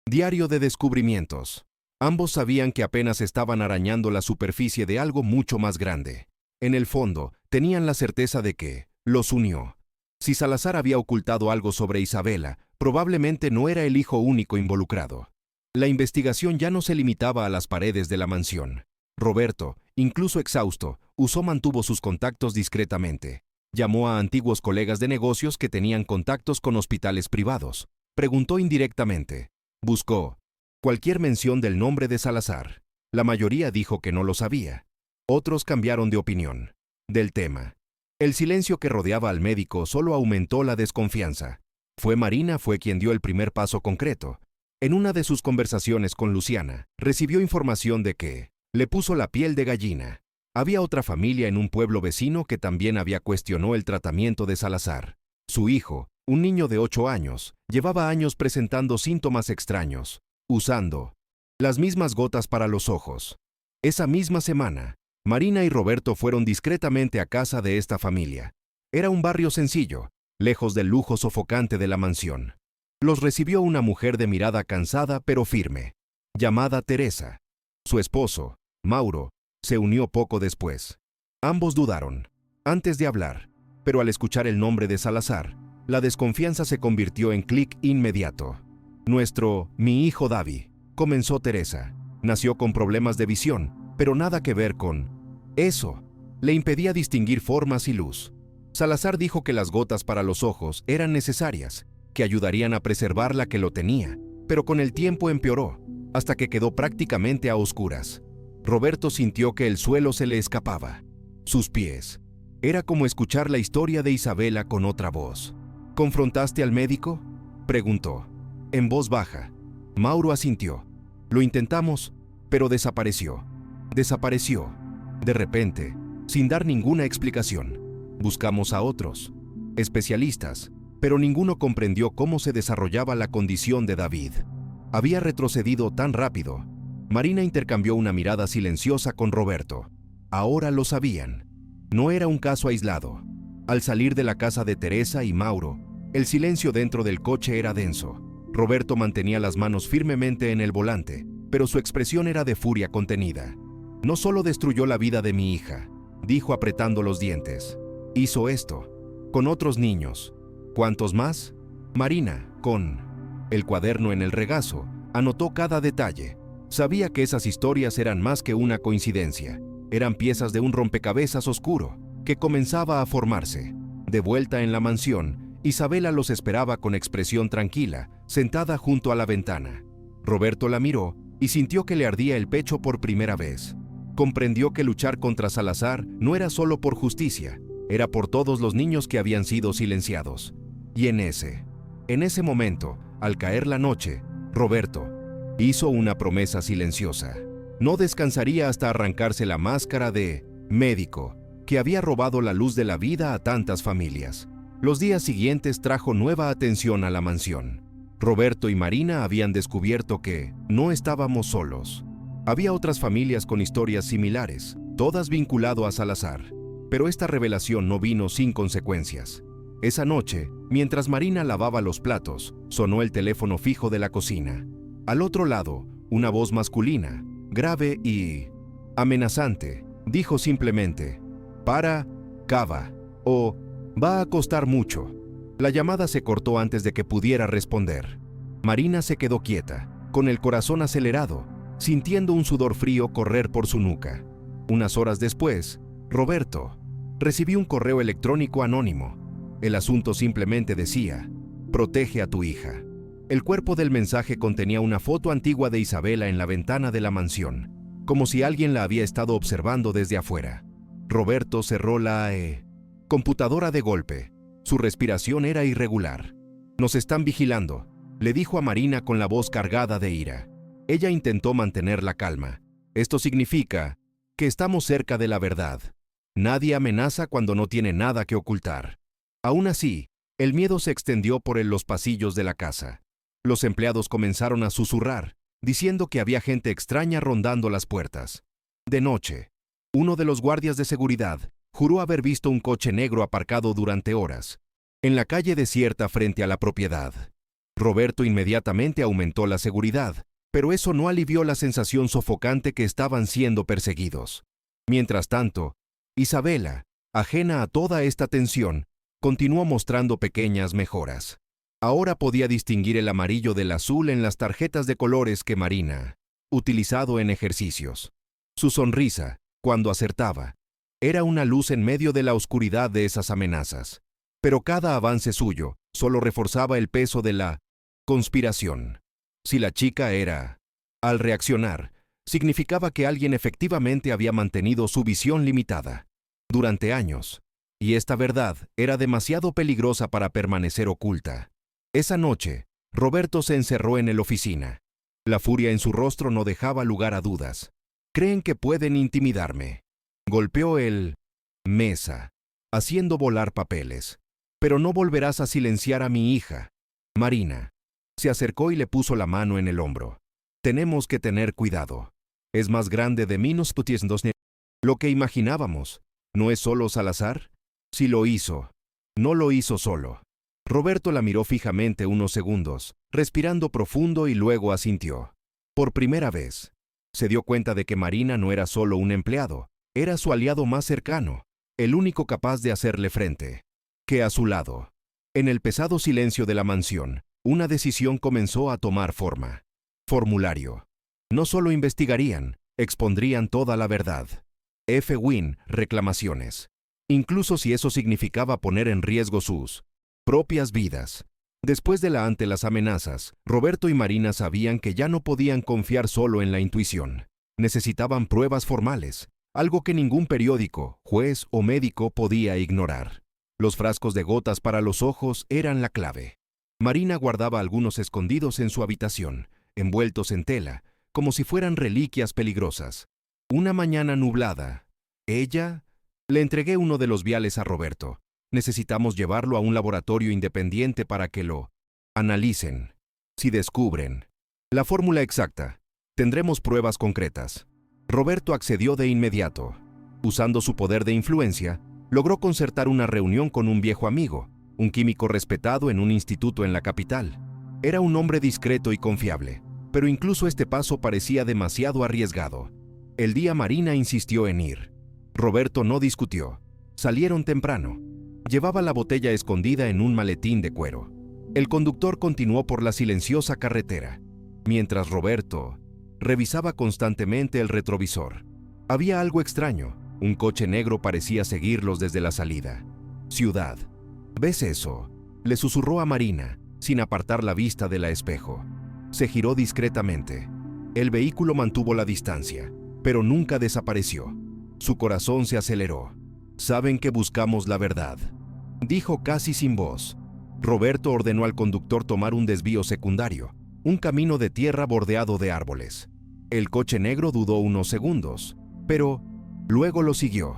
A: diario de descubrimientos. Ambos sabían que apenas estaban arañando la superficie de algo mucho más grande. En el fondo, tenían la certeza de que los unió. Si Salazar había ocultado algo sobre Isabela, probablemente no era el hijo único involucrado. La investigación ya no se limitaba a las paredes de la mansión. Roberto, incluso exhausto, mantuvo sus contactos discretamente. Llamó a antiguos colegas de negocios que tenían contactos con hospitales privados. Preguntó indirectamente. Buscó cualquier mención del nombre de Salazar. La mayoría dijo que no lo sabía. Otros cambiaron de opinión. Del tema. El silencio que rodeaba al médico solo aumentó la desconfianza. Marina quien dio el primer paso concreto. En una de sus conversaciones con Luciana, recibió información de que le puso la piel de gallina. Había otra familia en un pueblo vecino que también había cuestionado el tratamiento de Salazar. Su hijo, un niño de 8 años, llevaba años presentando síntomas extraños, usando las mismas gotas para los ojos. Esa misma semana, Marina y Roberto fueron discretamente a casa de esta familia. Era un barrio sencillo, lejos del lujo sofocante de la mansión. Los recibió una mujer de mirada cansada pero firme, llamada Teresa. Su esposo, Mauro, se unió poco después. Ambos dudaron, antes de hablar, pero al escuchar el nombre de Salazar, la desconfianza se convirtió en clic inmediato. Mi hijo Davi, comenzó Teresa. Nació con problemas de visión, pero nada que ver con eso. Le impedía distinguir formas y luz. Salazar dijo que las gotas para los ojos eran necesarias, que ayudarían a preservar la que lo tenía, pero con el tiempo empeoró, hasta que quedó prácticamente a oscuras. Roberto sintió que el suelo se le escapaba. Sus pies. Era como escuchar la historia de Isabela con otra voz. ¿Confrontaste al médico?, preguntó, en voz baja. Mauro asintió. Lo intentamos, pero desapareció. Desapareció. De repente, sin dar ninguna explicación. Buscamos a otros especialistas, pero ninguno comprendió cómo se desarrollaba la condición de David. Había retrocedido tan rápido. Marina intercambió una mirada silenciosa con Roberto. Ahora lo sabían. No era un caso aislado. Al salir de la casa de Teresa y Mauro, el silencio dentro del coche era denso. Roberto mantenía las manos firmemente en el volante, pero su expresión era de furia contenida. No solo destruyó la vida de mi hija, dijo apretando los dientes. Hizo esto con otros niños. ¿Cuántos más? Marina, con el cuaderno en el regazo, anotó cada detalle. Sabía que esas historias eran más que una coincidencia. Eran piezas de un rompecabezas oscuro que comenzaba a formarse. De vuelta en la mansión, Isabela los esperaba con expresión tranquila, sentada junto a la ventana. Roberto la miró y sintió que le ardía el pecho por primera vez. Comprendió que luchar contra Salazar no era solo por justicia, era por todos los niños que habían sido silenciados. Y en ese momento, al caer la noche, Roberto Hizo una promesa silenciosa. No descansaría hasta arrancarse la máscara de médico que había robado la luz de la vida a tantas familias. Los días siguientes trajo nueva atención a la mansión. Roberto y Marina habían descubierto que no estábamos solos. Había otras familias con historias similares, todas vinculado a Salazar. Pero esta revelación no vino sin consecuencias. Esa noche, mientras Marina lavaba los platos, sonó el teléfono fijo de la cocina. Al otro lado, una voz masculina, grave y amenazante, dijo simplemente: «Para, Cava, o va a costar mucho». La llamada se cortó antes de que pudiera responder. Marina se quedó quieta, con el corazón acelerado, sintiendo un sudor frío correr por su nuca. Unas horas después, Roberto recibió un correo electrónico anónimo. El asunto simplemente decía: «Protege a tu hija». El cuerpo del mensaje contenía una foto antigua de Isabela en la ventana de la mansión, como si alguien la había estado observando desde afuera. Roberto cerró la computadora de golpe. Su respiración era irregular. «Nos están vigilando», le dijo a Marina con la voz cargada de ira. Ella intentó mantener la calma. «Esto significa que estamos cerca de la verdad. Nadie amenaza cuando no tiene nada que ocultar». Aún así, el miedo se extendió por los pasillos de la casa. Los empleados comenzaron a susurrar, diciendo que había gente extraña rondando las puertas. De noche, uno de los guardias de seguridad juró haber visto un coche negro aparcado durante horas, en la calle desierta frente a la propiedad. Roberto inmediatamente aumentó la seguridad, pero eso no alivió la sensación sofocante que estaban siendo perseguidos. Mientras tanto, Isabela, ajena a toda esta tensión, continuó mostrando pequeñas mejoras. Ahora podía distinguir el amarillo del azul en las tarjetas de colores que Marina utilizado en ejercicios. Su sonrisa, cuando acertaba, era una luz en medio de la oscuridad de esas amenazas. Pero cada avance suyo solo reforzaba el peso de la conspiración. Si la chica era, al reaccionar, significaba que alguien efectivamente había mantenido su visión limitada durante años, y esta verdad era demasiado peligrosa para permanecer oculta. Esa noche, Roberto se encerró en la oficina. La furia en su rostro no dejaba lugar a dudas. «Creen que pueden intimidarme». Golpeó el mesa, haciendo volar papeles. «Pero no volverás a silenciar a mi hija». Marina se acercó y le puso la mano en el hombro. «Tenemos que tener cuidado. Es más grande de menos lo que imaginábamos. ¿No es solo Salazar? Si lo hizo, no lo hizo solo». Roberto la miró fijamente unos segundos, respirando profundo, y luego asintió. Por primera vez, se dio cuenta de que Marina no era solo un empleado, era su aliado más cercano, el único capaz de hacerle frente. Que a su lado, en el pesado silencio de la mansión, una decisión comenzó a tomar forma. Formulario. No solo investigarían, expondrían toda la verdad. F. Wynne, reclamaciones. Incluso si eso significaba poner en riesgo sus propias vidas. Después de ante las amenazas, Roberto y Marina sabían que ya no podían confiar solo en la intuición. Necesitaban pruebas formales, algo que ningún periódico, juez o médico podía ignorar. Los frascos de gotas para los ojos eran la clave. Marina guardaba algunos escondidos en su habitación, envueltos en tela, como si fueran reliquias peligrosas. Una mañana nublada, le entregué uno de los viales a Roberto. Necesitamos llevarlo a un laboratorio independiente para que lo analicen. Si descubren la fórmula exacta, tendremos pruebas concretas. Roberto accedió de inmediato. Usando su poder de influencia, logró concertar una reunión con un viejo amigo, un químico respetado en un instituto en la capital. Era un hombre discreto y confiable, pero incluso este paso parecía demasiado arriesgado. El día Marina insistió en ir. Roberto no discutió. Salieron temprano. Llevaba la botella escondida en un maletín de cuero. El conductor continuó por la silenciosa carretera, mientras Roberto revisaba constantemente el retrovisor. Había algo extraño. Un coche negro parecía seguirlos desde la salida. «Ciudad, ¿ves eso?», le susurró a Marina, sin apartar la vista del espejo. Se giró discretamente. El vehículo mantuvo la distancia, pero nunca desapareció. Su corazón se aceleró. «Saben que buscamos la verdad», dijo casi sin voz. Roberto ordenó al conductor tomar un desvío secundario. un camino de tierra bordeado de árboles. El coche negro dudó unos segundos, pero luego lo siguió.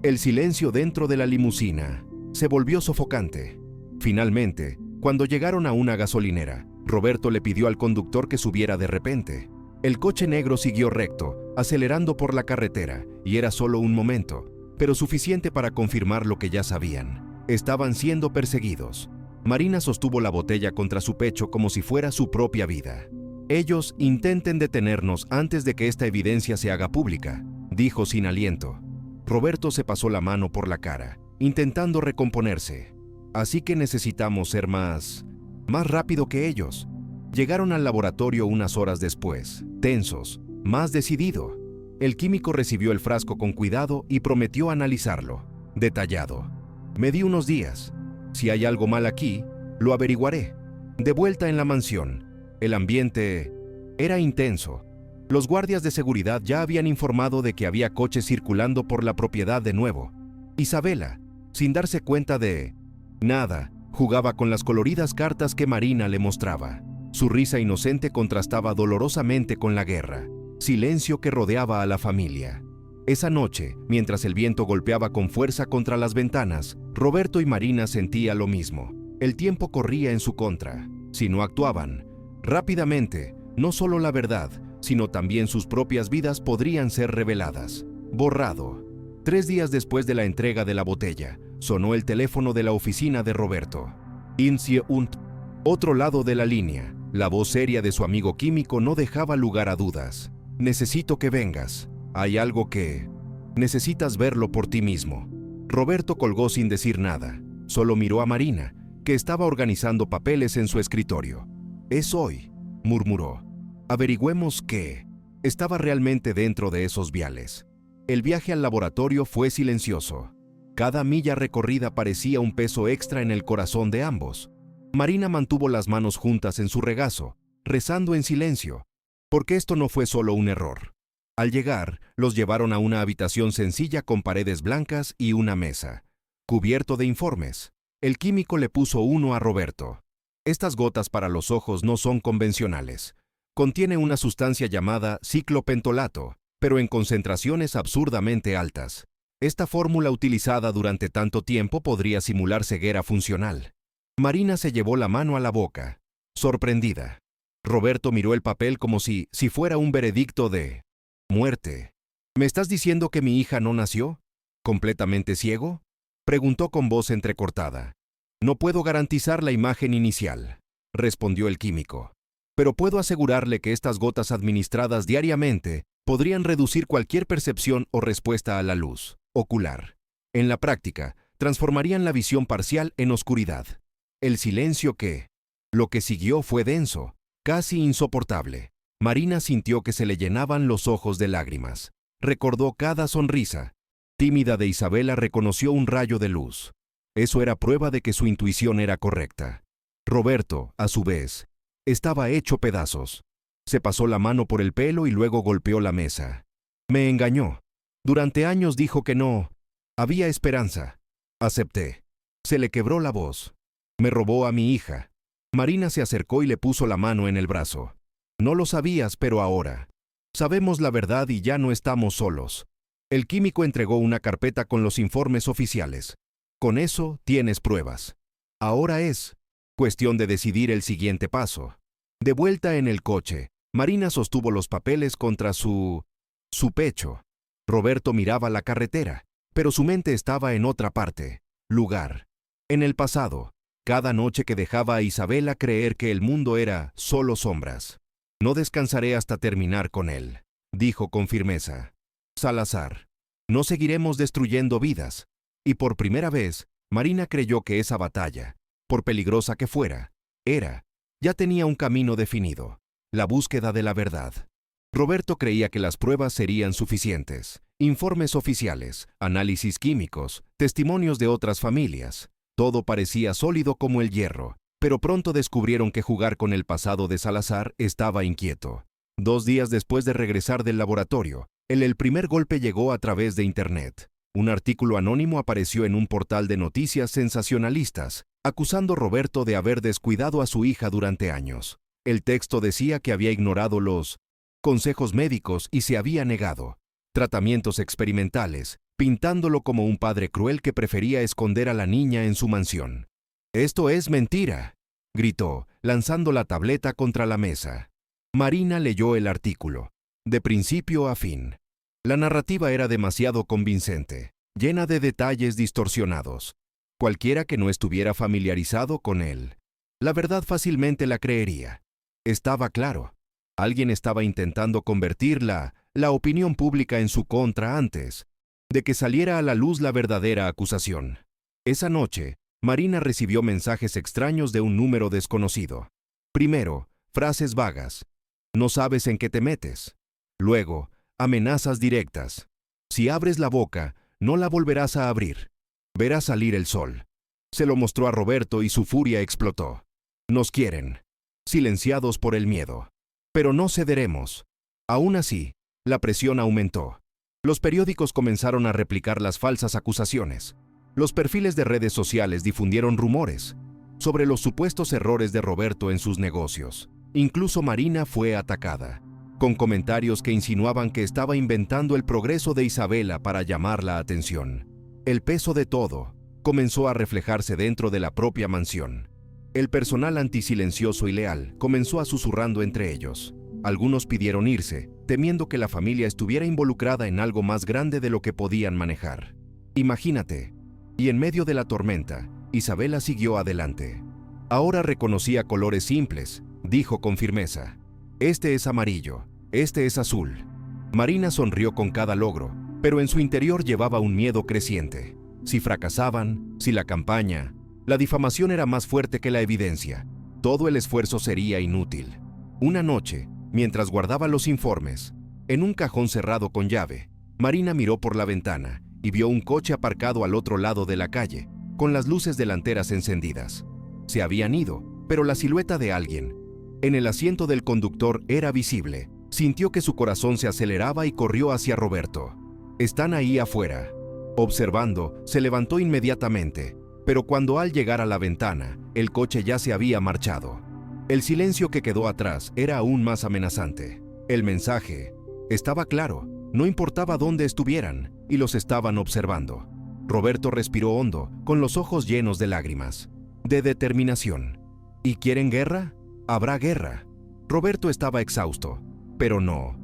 A: El silencio dentro de la limusina se volvió sofocante. Finalmente, cuando llegaron a una gasolinera, Roberto le pidió al conductor que subiera de repente. El coche negro siguió recto, acelerando por la carretera, y era solo un momento, pero suficiente para confirmar lo que ya sabían. Estaban siendo perseguidos. Marina sostuvo la botella contra su pecho como si fuera su propia vida. «Ellos intenten detenernos antes de que esta evidencia se haga pública», dijo sin aliento. Roberto se pasó la mano por la cara, intentando recomponerse. «Así que necesitamos ser más rápido que ellos». Llegaron al laboratorio unas horas después, tensos, más decidido. El químico recibió el frasco con cuidado y prometió analizarlo. Detallado. «Me di unos días. Si hay algo mal aquí, lo averiguaré». De vuelta en la mansión, el ambiente era intenso. Los guardias de seguridad ya habían informado de que había coches circulando por la propiedad de nuevo. Isabela, sin darse cuenta de nada, jugaba con las coloridas cartas que Marina le mostraba. Su risa inocente contrastaba dolorosamente con la guerra, silencio que rodeaba a la familia. Esa noche, mientras el viento golpeaba con fuerza contra las ventanas, Roberto y Marina sentían lo mismo. El tiempo corría en su contra. Si no actuaban rápidamente, no solo la verdad, sino también sus propias vidas podrían ser reveladas. Borrado. 3 días después de la entrega de la botella, sonó el teléfono de la oficina de Roberto. «Insie und». Otro lado de la línea, la voz seria de su amigo químico no dejaba lugar a dudas. «Necesito que vengas. Hay algo que necesitas verlo por ti mismo». Roberto colgó sin decir nada. Solo miró a Marina, que estaba organizando papeles en su escritorio. «Es hoy», murmuró. «Averigüemos qué estaba realmente dentro de esos viales». El viaje al laboratorio fue silencioso. Cada milla recorrida parecía un peso extra en el corazón de ambos. Marina mantuvo las manos juntas en su regazo, rezando en silencio, porque esto no fue solo un error. Al llegar, los llevaron a una habitación sencilla con paredes blancas y una mesa, cubierto de informes. El químico le puso uno a Roberto. «Estas gotas para los ojos no son convencionales. Contiene una sustancia llamada ciclopentolato, pero en concentraciones absurdamente altas. Esta fórmula utilizada durante tanto tiempo podría simular ceguera funcional». Marina se llevó la mano a la boca, sorprendida. Roberto miró el papel como si fuera un veredicto de muerte. «¿Me estás diciendo que mi hija no nació? ¿Completamente ciego?», preguntó con voz entrecortada. «No puedo garantizar la imagen inicial», respondió el químico. «Pero puedo asegurarle que estas gotas administradas diariamente podrían reducir cualquier percepción o respuesta a la luz ocular. En la práctica, transformarían la visión parcial en oscuridad». El silencio lo que siguió fue denso, casi insoportable. Marina sintió que se le llenaban los ojos de lágrimas. Recordó cada sonrisa tímida de Isabela, reconoció un rayo de luz. Eso era prueba de que su intuición era correcta. Roberto, a su vez, estaba hecho pedazos. Se pasó la mano por el pelo y luego golpeó la mesa. «Me engañó. Durante años dijo que no había esperanza. Acepté. Se le quebró la voz. Me robó a mi hija». Marina se acercó y le puso la mano en el brazo. «No lo sabías, pero ahora sabemos la verdad y ya no estamos solos». El químico entregó una carpeta con los informes oficiales. «Con eso tienes pruebas. Ahora es cuestión de decidir el siguiente paso». De vuelta en el coche, Marina sostuvo los papeles contra su pecho. Roberto miraba la carretera, pero su mente estaba en otra parte, lugar. En el pasado, cada noche que dejaba a Isabela creer que el mundo era solo sombras. «No descansaré hasta terminar con él», dijo con firmeza. «Salazar, no seguiremos destruyendo vidas». Y por primera vez, Marina creyó que esa batalla, por peligrosa que fuera, ya tenía un camino definido: la búsqueda de la verdad. Roberto creía que las pruebas serían suficientes. Informes oficiales, análisis químicos, testimonios de otras familias. Todo parecía sólido como el hierro, pero pronto descubrieron que jugar con el pasado de Salazar estaba inquieto. 2 días después de regresar del laboratorio, el primer golpe llegó a través de Internet. Un artículo anónimo apareció en un portal de noticias sensacionalistas, acusando a Roberto de haber descuidado a su hija durante años. El texto decía que había ignorado los consejos médicos y se había negado tratamientos experimentales, pintándolo como un padre cruel que prefería esconder a la niña en su mansión. «Esto es mentira», gritó, lanzando la tableta contra la mesa. Marina leyó el artículo, de principio a fin. La narrativa era demasiado convincente, llena de detalles distorsionados. Cualquiera que no estuviera familiarizado con él, la verdad fácilmente la creería. Estaba claro. Alguien estaba intentando convertir la opinión pública en su contra antes de que saliera a la luz la verdadera acusación. Esa noche, Marina recibió mensajes extraños de un número desconocido. Primero, frases vagas. No sabes en qué te metes. Luego, amenazas directas. Si abres la boca, no la volverás a abrir. Verás salir el sol. Se lo mostró a Roberto y su furia explotó. Nos quieren. Silenciados por el miedo. Pero no cederemos. Aún así, la presión aumentó. Los periódicos comenzaron a replicar las falsas acusaciones. Los perfiles de redes sociales difundieron rumores sobre los supuestos errores de Roberto en sus negocios. Incluso Marina fue atacada, con comentarios que insinuaban que estaba inventando el progreso de Isabela para llamar la atención. El peso de todo comenzó a reflejarse dentro de la propia mansión. El personal antisilencioso y leal comenzó a susurrando entre ellos. Algunos pidieron irse, temiendo que la familia estuviera involucrada en algo más grande de lo que podían manejar. Imagínate. Y en medio de la tormenta, Isabela siguió adelante. Ahora reconocía colores simples, dijo con firmeza. Este es amarillo, este es azul. Marina sonrió con cada logro, pero en su interior llevaba un miedo creciente. Si fracasaban, si la campaña, la difamación era más fuerte que la evidencia, todo el esfuerzo sería inútil. Una noche, mientras guardaba los informes, en un cajón cerrado con llave, Marina miró por la ventana y vio un coche aparcado al otro lado de la calle, con las luces delanteras encendidas. Se habían ido, pero la silueta de alguien en el asiento del conductor era visible. Sintió que su corazón se aceleraba y corrió hacia Roberto. «Están ahí afuera». Observando, se levantó inmediatamente, pero cuando al llegar a la ventana, el coche ya se había marchado. El silencio que quedó atrás era aún más amenazante. El mensaje estaba claro, no importaba dónde estuvieran, y los estaban observando. Roberto respiró hondo, con los ojos llenos de lágrimas, de determinación. ¿Y quieren guerra? Habrá guerra. Roberto estaba exhausto, pero no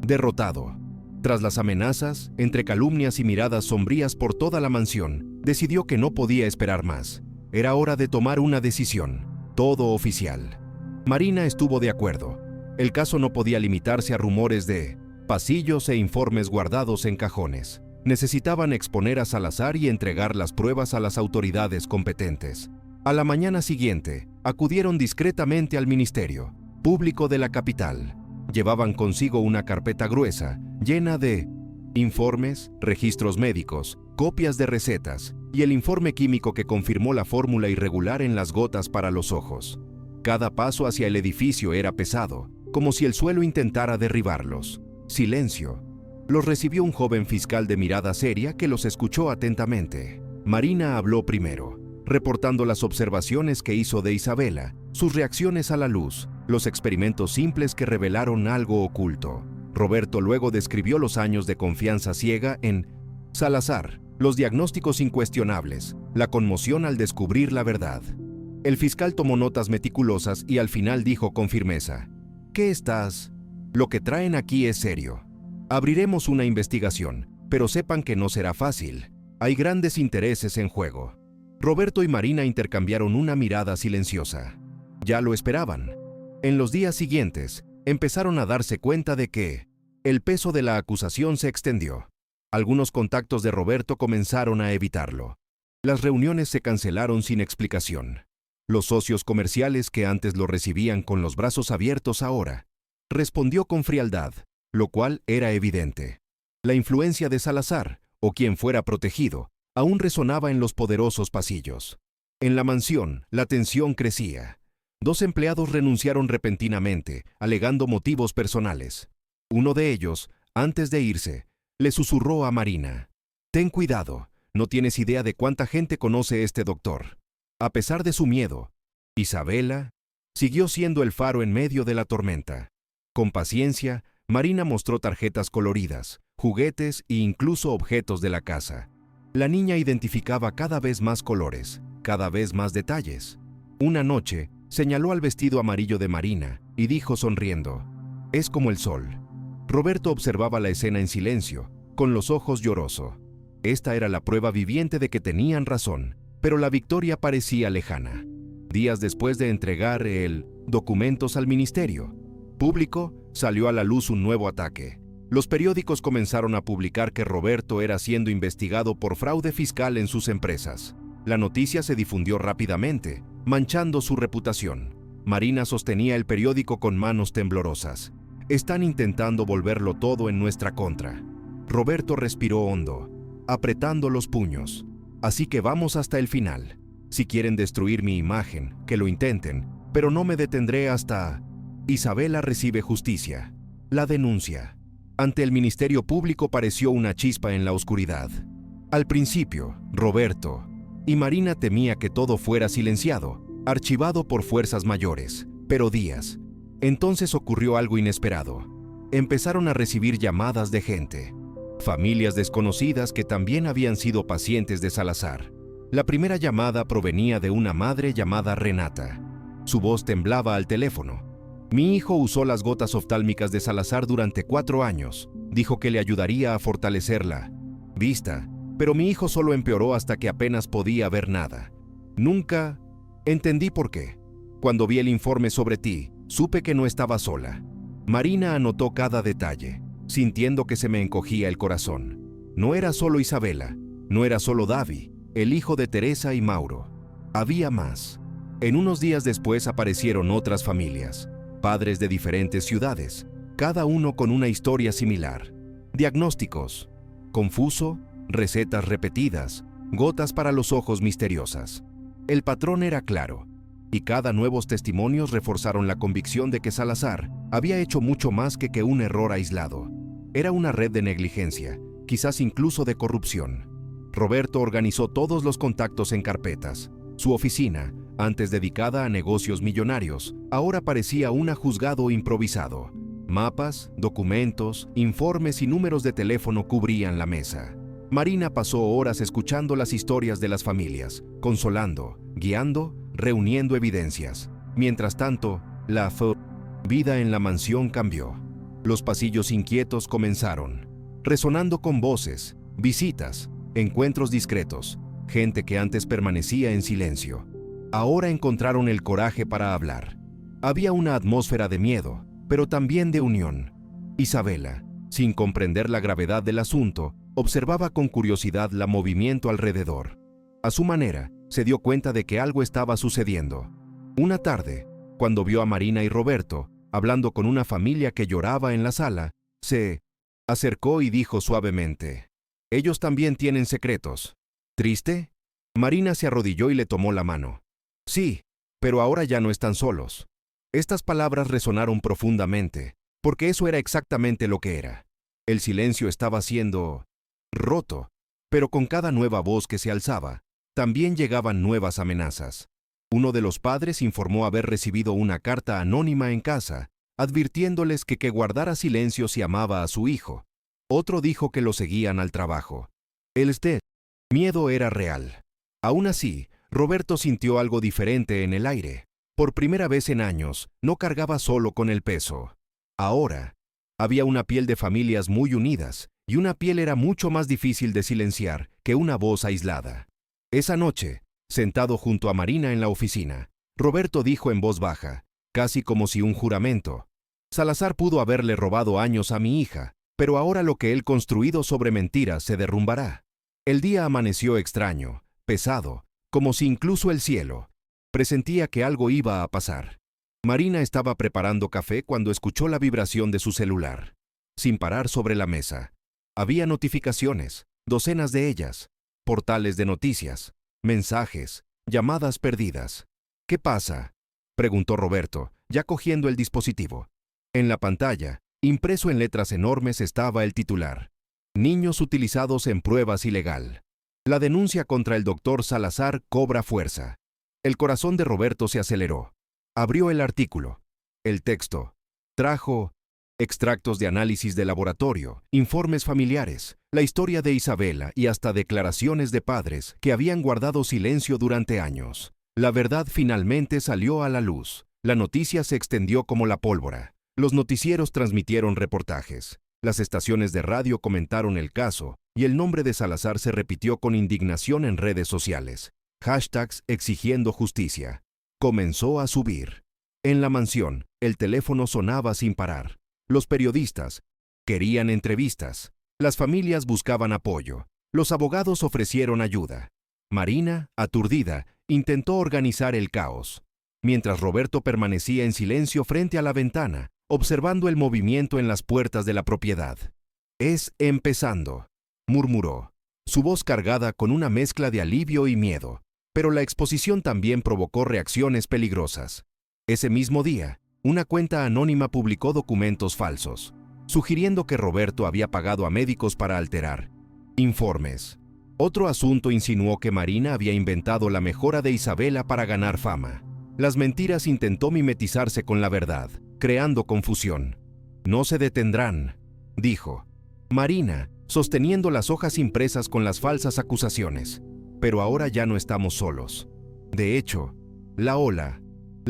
A: derrotado. Tras las amenazas, entre calumnias y miradas sombrías por toda la mansión, decidió que no podía esperar más. Era hora de tomar una decisión, todo oficial. Marina estuvo de acuerdo. El caso no podía limitarse a rumores de pasillos e informes guardados en cajones. Necesitaban exponer a Salazar y entregar las pruebas a las autoridades competentes. A la mañana siguiente, acudieron discretamente al Ministerio Público de la capital. Llevaban consigo una carpeta gruesa, llena de informes, registros médicos, copias de recetas y el informe químico que confirmó la fórmula irregular en las gotas para los ojos. Cada paso hacia el edificio era pesado, como si el suelo intentara derribarlos. Silencio. Los recibió un joven fiscal de mirada seria que los escuchó atentamente. Marina habló primero, reportando las observaciones que hizo de Isabela, sus reacciones a la luz, los experimentos simples que revelaron algo oculto. Roberto luego describió los años de confianza ciega en Salazar, los diagnósticos incuestionables, la conmoción al descubrir la verdad. El fiscal tomó notas meticulosas y al final dijo con firmeza: «¿Qué estás? Lo que traen aquí es serio. Abriremos una investigación, pero sepan que no será fácil. Hay grandes intereses en juego». Roberto y Marina intercambiaron una mirada silenciosa. Ya lo esperaban. En los días siguientes, empezaron a darse cuenta de que el peso de la acusación se extendió. Algunos contactos de Roberto comenzaron a evitarlo. Las reuniones se cancelaron sin explicación. Los socios comerciales que antes lo recibían con los brazos abiertos ahora respondió con frialdad, lo cual era evidente. La influencia de Salazar, o quien fuera protegido, aún resonaba en los poderosos pasillos. En la mansión, la tensión crecía. 2 empleados renunciaron repentinamente, alegando motivos personales. Uno de ellos, antes de irse, le susurró a Marina: «Ten cuidado, no tienes idea de cuánta gente conoce este doctor». A pesar de su miedo, Isabela Siguió siendo el faro en medio de la tormenta. Con paciencia, Marina mostró tarjetas coloridas, juguetes e incluso objetos de la casa. La niña identificaba cada vez más colores, cada vez más detalles. Una noche, señaló al vestido amarillo de Marina y dijo sonriendo: «Es como el sol». Roberto observaba la escena en silencio, con los ojos lloroso. Esta era la prueba viviente de que tenían razón, pero la victoria parecía lejana. Días después de entregar documentos al Ministerio Público, salió a la luz un nuevo ataque. Los periódicos comenzaron a publicar que Roberto era siendo investigado por fraude fiscal en sus empresas. La noticia se difundió rápidamente, manchando su reputación. Marina sostenía el periódico con manos temblorosas. «Están intentando volverlo todo en nuestra contra». Roberto respiró hondo, apretando los puños. «Así que vamos hasta el final. Si quieren destruir mi imagen, que lo intenten, pero no me detendré hasta...». Isabela recibe justicia. La denuncia. Ante el Ministerio Público pareció una chispa en la oscuridad. Al principio, Roberto y Marina temía que todo fuera silenciado, archivado por fuerzas mayores, pero días. Entonces ocurrió algo inesperado. Empezaron a recibir llamadas de gente. Familias desconocidas que también habían sido pacientes de Salazar. La primera llamada provenía de una madre llamada Renata. Su voz temblaba al teléfono. «Mi hijo usó las gotas oftálmicas de Salazar durante 4 años. Dijo que le ayudaría a fortalecer la vista, pero mi hijo solo empeoró hasta que apenas podía ver nada. Nunca entendí por qué. Cuando vi el informe sobre ti, supe que no estaba sola». Marina anotó cada detalle, sintiendo que se me encogía el corazón. No era solo Isabela, no era solo Davi, el hijo de Teresa y Mauro. Había más. En unos días después aparecieron otras familias, padres de diferentes ciudades, cada uno con una historia similar. Diagnósticos: confuso, recetas repetidas, gotas para los ojos misteriosas. El patrón era claro, y cada nuevos testimonios reforzaron la convicción de que Salazar había hecho mucho más que un error aislado. Era una red de negligencia, quizás incluso de corrupción. Roberto organizó todos los contactos en carpetas. Su oficina, antes dedicada a negocios millonarios, ahora parecía un juzgado improvisado. Mapas, documentos, informes y números de teléfono cubrían la mesa. Marina pasó horas escuchando las historias de las familias, consolando, guiando, reuniendo evidencias. Mientras tanto, la vida en la mansión cambió. Los pasillos inquietos comenzaron, resonando con voces, visitas, encuentros discretos, gente que antes permanecía en silencio. Ahora encontraron el coraje para hablar. Había una atmósfera de miedo, pero también de unión. Isabela, sin comprender la gravedad del asunto, observaba con curiosidad el movimiento alrededor. A su manera, se dio cuenta de que algo estaba sucediendo. Una tarde, cuando vio a Marina y Roberto hablando con una familia que lloraba en la sala, se acercó y dijo suavemente: «Ellos también tienen secretos». «¿Triste?». Marina se arrodilló y le tomó la mano. «Sí, pero ahora ya no están solos». Estas palabras resonaron profundamente, porque eso era exactamente lo que era. El silencio estaba siendo roto, pero con cada nueva voz que se alzaba, también llegaban nuevas amenazas. Uno de los padres informó haber recibido una carta anónima en casa, advirtiéndoles que guardara silencio si amaba a su hijo. Otro dijo que lo seguían al trabajo. El miedo era real. Aún así, Roberto sintió algo diferente en el aire. Por primera vez en años, no cargaba solo con el peso. Ahora, había una piel de familias muy unidas, y una piel era mucho más difícil de silenciar que una voz aislada. Esa noche, sentado junto a Marina en la oficina, Roberto dijo en voz baja, casi como si un juramento: «Salazar pudo haberle robado años a mi hija, pero ahora lo que él construido sobre mentiras se derrumbará». El día amaneció extraño, pesado, como si incluso el cielo presentía que algo iba a pasar. Marina estaba preparando café cuando escuchó la vibración de su celular. Sin parar sobre la mesa, había notificaciones, docenas de ellas, portales de noticias, mensajes, llamadas perdidas. «¿Qué pasa?», preguntó Roberto, ya cogiendo el dispositivo. En la pantalla, impreso en letras enormes, estaba el titular: «Niños utilizados en pruebas ilegal. La denuncia contra el doctor Salazar cobra fuerza». El corazón de Roberto se aceleró. Abrió el artículo. El texto trajo extractos de análisis de laboratorio, informes familiares, la historia de Isabela y hasta declaraciones de padres que habían guardado silencio durante años. La verdad finalmente salió a la luz. La noticia se extendió como la pólvora. Los noticieros transmitieron reportajes. Las estaciones de radio comentaron el caso y el nombre de Salazar se repitió con indignación en redes sociales. Hashtags exigiendo justicia. Comenzó a subir. En la mansión, el teléfono sonaba sin parar. Los periodistas querían entrevistas. Las familias buscaban apoyo. Los abogados ofrecieron ayuda. Marina, aturdida, intentó organizar el caos, mientras Roberto permanecía en silencio frente a la ventana, observando el movimiento en las puertas de la propiedad. «Es empezando», murmuró, su voz cargada con una mezcla de alivio y miedo, pero la exposición también provocó reacciones peligrosas. Ese mismo día, una cuenta anónima publicó documentos falsos, sugiriendo que Roberto había pagado a médicos para alterar informes. Otro asunto insinuó que Marina había inventado la mejora de Isabela para ganar fama. Las mentiras intentó mimetizarse con la verdad, creando confusión. «No se detendrán», dijo Marina, sosteniendo las hojas impresas con las falsas acusaciones. Pero ahora ya no estamos solos. De hecho, la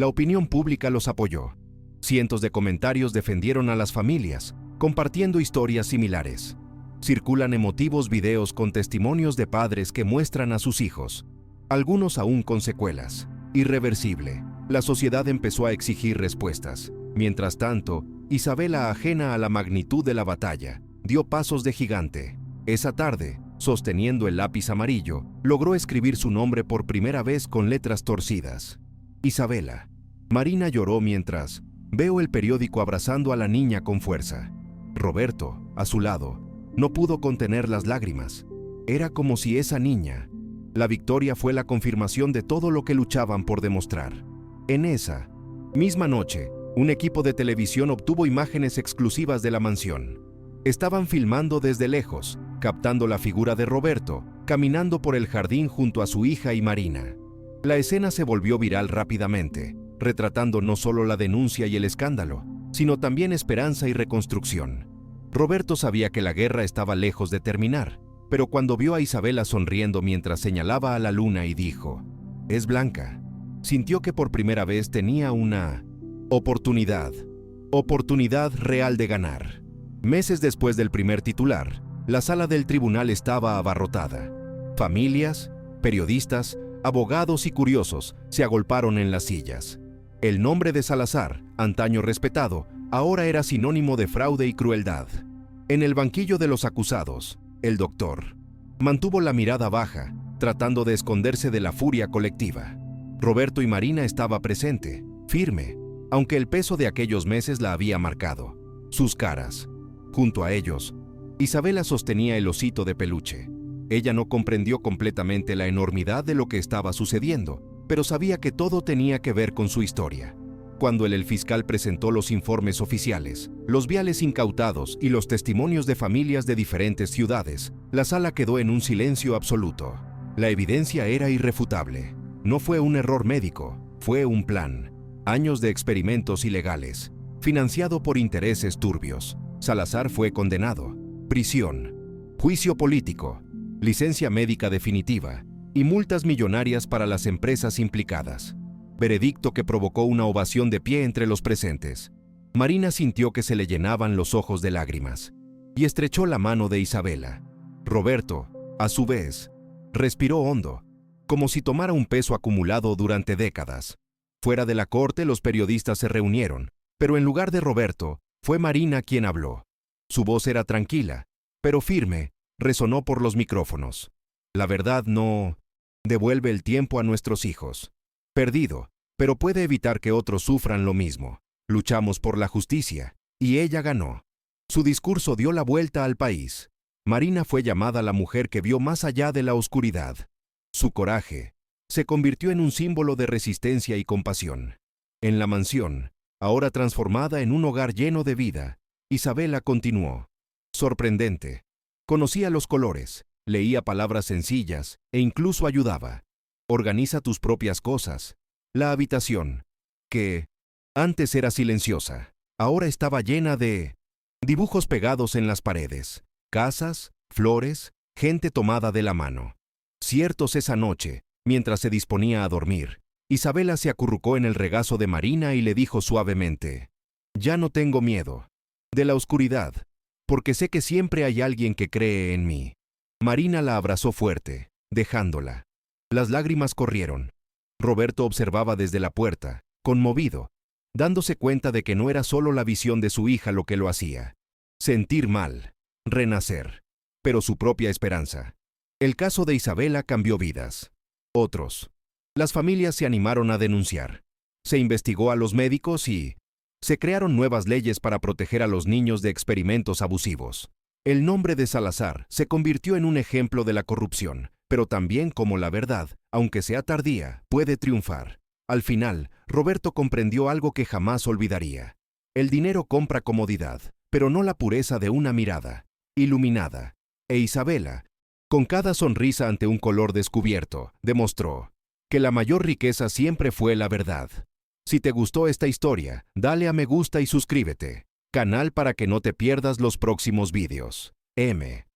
A: opinión pública los apoyó. Cientos de comentarios defendieron a las familias, compartiendo historias similares. Circulan emotivos videos con testimonios de padres que muestran a sus hijos, algunos aún con secuelas. Irreversible. La sociedad empezó a exigir respuestas. Mientras tanto, Isabela, ajena a la magnitud de la batalla, dio pasos de gigante. Esa tarde, sosteniendo el lápiz amarillo, logró escribir su nombre por primera vez con letras torcidas. Isabela. Marina lloró mientras veo el periódico abrazando a la niña con fuerza. Roberto, a su lado, no pudo contener las lágrimas. Era como si esa niña... La victoria fue la confirmación de todo lo que luchaban por demostrar. En esa misma noche, un equipo de televisión obtuvo imágenes exclusivas de la mansión. Estaban filmando desde lejos, captando la figura de Roberto, caminando por el jardín junto a su hija y Marina. La escena se volvió viral rápidamente, retratando no solo la denuncia y el escándalo, sino también esperanza y reconstrucción. Roberto sabía que la guerra estaba lejos de terminar, pero cuando vio a Isabela sonriendo mientras señalaba a la luna y dijo, «Es blanca», sintió que por primera vez tenía una oportunidad real de ganar. Meses después del primer titular, la sala del tribunal estaba abarrotada. Familias, periodistas, abogados y curiosos se agolparon en las sillas. El nombre de Salazar, antaño respetado, ahora era sinónimo de fraude y crueldad. En el banquillo de los acusados, el doctor mantuvo la mirada baja, tratando de esconderse de la furia colectiva. Roberto y Marina estaba presente, firme, aunque el peso de aquellos meses la había marcado. Sus caras. Junto a ellos, Isabela sostenía el osito de peluche. Ella no comprendió completamente la enormidad de lo que estaba sucediendo, pero sabía que todo tenía que ver con su historia. Cuando el fiscal presentó los informes oficiales, los viales incautados y los testimonios de familias de diferentes ciudades, la sala quedó en un silencio absoluto. La evidencia era irrefutable. No fue un error médico, fue un plan. Años de experimentos ilegales, financiado por intereses turbios. Salazar fue condenado. Prisión, juicio político, licencia médica definitiva y multas millonarias para las empresas implicadas. Veredicto que provocó una ovación de pie entre los presentes. Marina sintió que se le llenaban los ojos de lágrimas y estrechó la mano de Isabela. Roberto, a su vez, respiró hondo, como si tomara un peso acumulado durante décadas. Fuera de la corte los periodistas se reunieron, pero en lugar de Roberto, fue Marina quien habló. Su voz era tranquila, pero firme, resonó por los micrófonos. La verdad no devuelve el tiempo a nuestros hijos. Perdido, pero puede evitar que otros sufran lo mismo. Luchamos por la justicia, y ella ganó. Su discurso dio la vuelta al país. Marina fue llamada la mujer que vio más allá de la oscuridad. Su coraje se convirtió en un símbolo de resistencia y compasión. En la mansión, ahora transformada en un hogar lleno de vida, Isabela continuó. Sorprendente. Conocía los colores, leía palabras sencillas e incluso ayudaba. Organiza tus propias cosas. La habitación. que antes era silenciosa, ahora estaba llena de dibujos pegados en las paredes, casas, flores, gente tomada de la mano. Ciertos esa noche, mientras se disponía a dormir, Isabela se acurrucó en el regazo de Marina y le dijo suavemente: «Ya no tengo miedo de la oscuridad, porque sé que siempre hay alguien que cree en mí». Marina la abrazó fuerte, dejándola. Las lágrimas corrieron. Roberto observaba desde la puerta, conmovido, dándose cuenta de que no era solo la visión de su hija lo que lo hacía sentir mal, renacer, pero su propia esperanza. El caso de Isabela cambió vidas. Otros. Las familias se animaron a denunciar. Se investigó a los médicos y se crearon nuevas leyes para proteger a los niños de experimentos abusivos. El nombre de Salazar se convirtió en un ejemplo de la corrupción, pero también como la verdad, aunque sea tardía, puede triunfar. Al final, Roberto comprendió algo que jamás olvidaría. El dinero compra comodidad, pero no la pureza de una mirada iluminada. E Isabela, con cada sonrisa ante un color descubierto, demostró que la mayor riqueza siempre fue la verdad. Si te gustó esta historia, dale a me gusta y suscríbete. Canal para que no te pierdas los próximos vídeos. M.